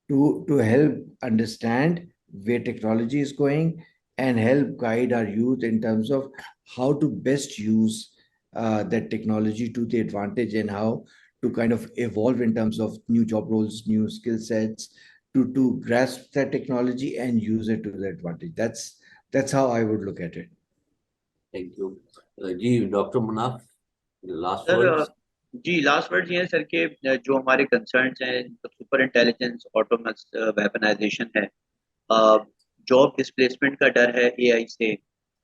[SPEAKER 4] to help understand where technology is going and help guide our youth in terms of how to best use that technology to the advantage, and how to kind of evolve in terms of new job roles, new skill sets, to grasp that technology and use it to the advantage. That's how I would look at it.
[SPEAKER 1] Thank you. जी doctor Munaf, last
[SPEAKER 5] sir
[SPEAKER 1] words.
[SPEAKER 5] जी last word ये है sir के जो हमारे concerns हैं, super intelligence, autonomous weaponization है, job displacement का डर है एआई से,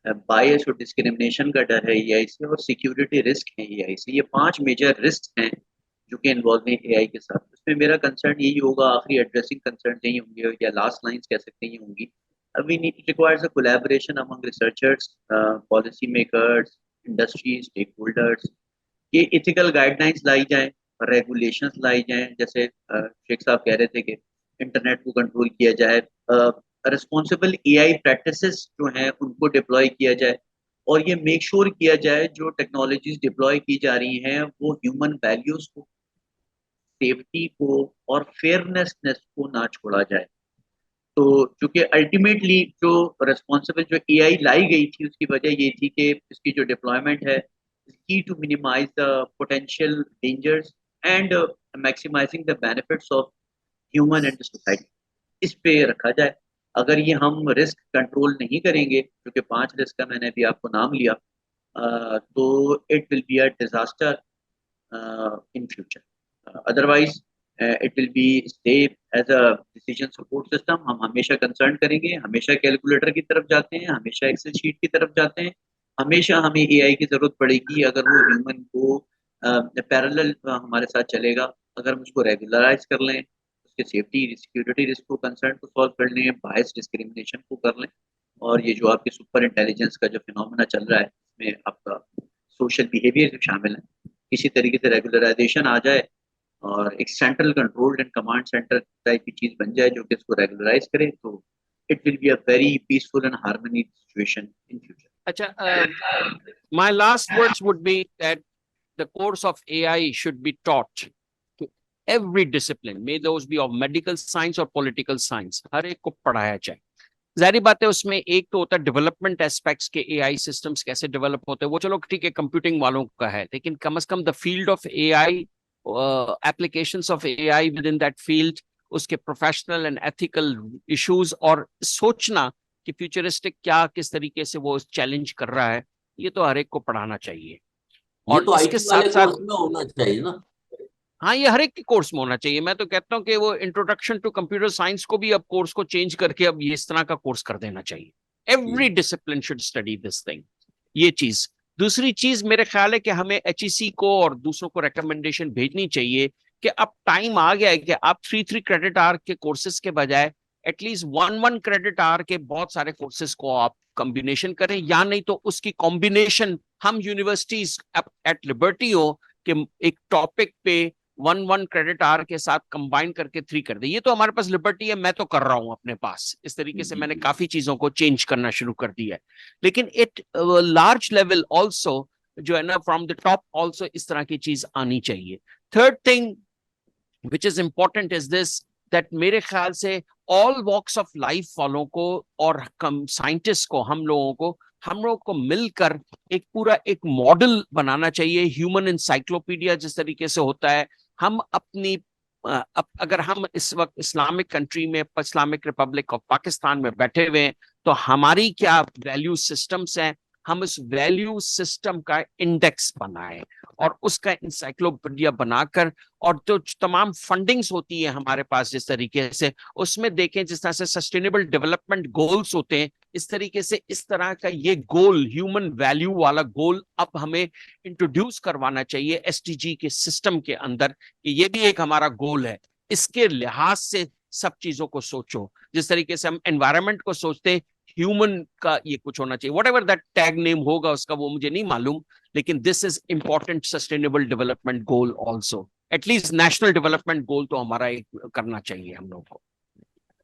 [SPEAKER 5] बायस और डिस्क्रिमिनेशन का डर है एआई से, और सिक्योरिटी रिस्क है एआई से. ये 5 मेजर रिस्क हैं जो कि इन्वॉल्व हैं एआई के साथ. उसमें मेरा कंसर्न यही होगा, आखिरी एड्रेसिंग कंसर्न यही होंगे, या लास्ट लाइंस कह सकते हैं होंगी. We need requires a collaboration among researchers, policy makers, industry stake ये इथिकल गाइडलाइंस लाई जाएं, रेगुलेशंस लाई जाएं. जैसे शेख साहब कह रहे थे कि इंटरनेट को कंट्रोल किया जाए, रिस्पॉन्सिबल एआई प्रैक्टिसेस जो हैं उनको डिप्लॉय किया जाए, और ये मेक श्योर किया जाए जो टेक्नोलॉजीज डिप्लॉय की जा रही हैं वो ह्यूमन वैल्यूज को, सेफ्टी को और फेयरनेसनेस को ना छोड़ा जाए. तो चूंकि अल्टीमेटली जो रिस्पॉन्सिबल जो एआई लाई गई थी उसकी वजह ये थी कि इसकी जो डिप्लॉयमेंट है, key to minimize the potential dangers and maximizing the benefits of human and society. इस पे रखा जाए. अगर ये हम रिस्क कंट्रोल नहीं करेंगे, क्योंकि 5 रिस्क का मैंने अभी आपको नाम लिया, तो it will be a disaster in future. Otherwise, it will be stay as a decision support system. हम हमेशा कंसर्न करेंगे, हमेशा कैलकुलेटर की तरफ जाते हैं, हमेशा एक्सेल शीट की तरफ जाते हैं, हमेशा हमें एआई की जरूरत पड़ेगी अगर वो ह्यूमन को पैरेलल हमारे साथ चलेगा. अगर हम उसको रेगुलराइज कर लें, उसके सेफ्टी सिक्योरिटी रिस्क को कंसर्न को सॉल्व कर लें, बायस डिस्क्रिमिनेशन को कर लें, और ये जो आपके सुपर इंटेलिजेंस का जो फिनोमेना चल रहा है इसमें आपका सोशल बिहेवियर शामिल है, किसी तरीके से रेगुलराइजेशन आ जाए और एक central controlled and command centre type की चीज बन जाए जो कि इसको रेगुलराइज करे, तो it will be a very peaceful and harmonious situation in future.
[SPEAKER 3] Acha, my last words would be that the course of AI should be taught to every discipline, may those be of medical science or political science. हर एक को पढ़ाया जाए. जाहिर बात है उसमें एक तो होता है डेवलपमेंट एस्पेक्ट्स के एआई सिस्टम्स कैसे डेवलप होते हैं, वो चलो ठीक है कंप्यूटिंग वालों का है, लेकिन कम से come the field of AI, applications of AI with in that field, उसके प्रोफेशनल एंड एथिकल इश्यूज, और सोचना कि फ्यूचरिस्टिक क्या किस तरीके से वो चैलेंज कर रहा है, ये तो हर एक को पढ़ाना चाहिए।
[SPEAKER 1] ये
[SPEAKER 3] और
[SPEAKER 1] तो
[SPEAKER 3] इसके
[SPEAKER 1] आईटी वाले
[SPEAKER 3] साथ साथ
[SPEAKER 1] कोर्स में होना चाहिए ना।
[SPEAKER 3] हाँ, ये हर एक के कोर्स में होना चाहिए। मैं तो कहता हूँ कि वो इंट्रोडक्शन टू कंप्यूटर साइंस को भी अब कोर्स को चेंज करके अब ये इस तरह का कोर्स कर देना चाहिए। Every discipline should study this thing. ये चीज। दूसरी चीज मेरे ख्याल है कि हमें एचईसी को और दूसरों को रिकमेंडेशन भेजनी चाहिए कि अब टाइम आ गया है कि आप 3 क्रेडिट आवर के कोर्सेज के बजाय एटलीस्ट 1 क्रेडिट आवर के बहुत सारे कोर्सेज को आप कॉम्बिनेशन करें, या नहीं तो उसकी कॉम्बिनेशन हम यूनिवर्सिटीज एट लिबर्टी हो कि एक टॉपिक पे 1 क्रेडिट आवर के साथ कंबाइन करके 3 कर दे। ये तो हमारे पास लिबर्टी है, मैं तो कर रहा हूं अपने पास, इस तरीके से मैंने काफी चीजों को चेंज करना शुरू कर दिया है। लेकिन इट लार्ज लेवल ऑल्सो जो है ना, फ्रॉम द टॉप ऑल्सो इस तरह की चीज आनी चाहिए। Third thing which is important is this, that मेरे ख्याल से ऑल वॉक्स ऑफ लाइफ वालों को और साइंटिस्ट को, हम लोगों को मिलकर एक पूरा एक मॉडल बनाना चाहिए, ह्यूमन इंसाइक्लोपीडिया जिस तरीके से होता है। हम अपनी अगर हम इस वक्त इस्लामिक कंट्री में, इस्लामिक रिपब्लिक ऑफ पाकिस्तान में बैठे हुए हैं, तो हमारी क्या वैल्यू सिस्टम्स हैं, हम उस वैल्यू सिस्टम का इंडेक्स बनाएं और उसका इंसाइक्लोपीडिया बनाकर, और जो तमाम फंडिंग्स होती है हमारे पास जिस तरीके से, उसमें देखें जिस तरह से सस्टेनेबल डेवलपमेंट गोल्स होते हैं, इस तरीके से इस तरह का ये गोल, ह्यूमन वैल्यू वाला गोल अब हमें इंट्रोड्यूस करवाना चाहिए एसडीजी के सिस्टम के अंदर, कि ये भी एक हमारा गोल है। इसके लिहाज से सब चीजों को सोचो, जिस तरीके से हम एनवायरनमेंट को सोचते हैं, ह्यूमन का ये कुछ होना चाहिए। What ever that tag name होगा उसका, वो मुझे नहीं मालूम, लेकिन this is important sustainable development goal also. At least national development goal तो हमारा एक करना चाहिए हम लोग को।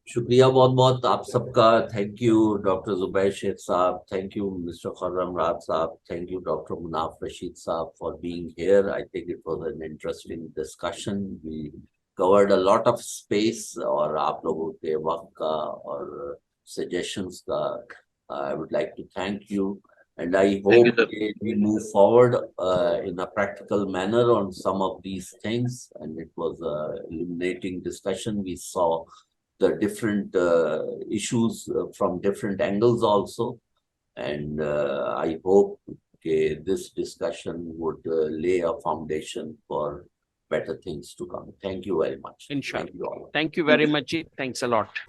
[SPEAKER 1] शुक्रिया बहुत बहुत आप सबका। Thank you doctor Zubair Sheikh साहब, thank you mister Khurram Raj साहब, thank you doctor Munaf Rashid साहब for being here. I think it was an interesting discussion. We covered a lot of space, और आप लोगों के वक्त का और सजेशंस का I would like to thank you, and I hope we move forward in a practical manner on some of these things. And it was a illuminating discussion. We saw the different issues from different angles also. And I hope this discussion would lay a foundation for better things to come. Thank you very much.
[SPEAKER 3] Inshallah.
[SPEAKER 1] Thank you all.
[SPEAKER 3] Thank you very much. Thanks a lot.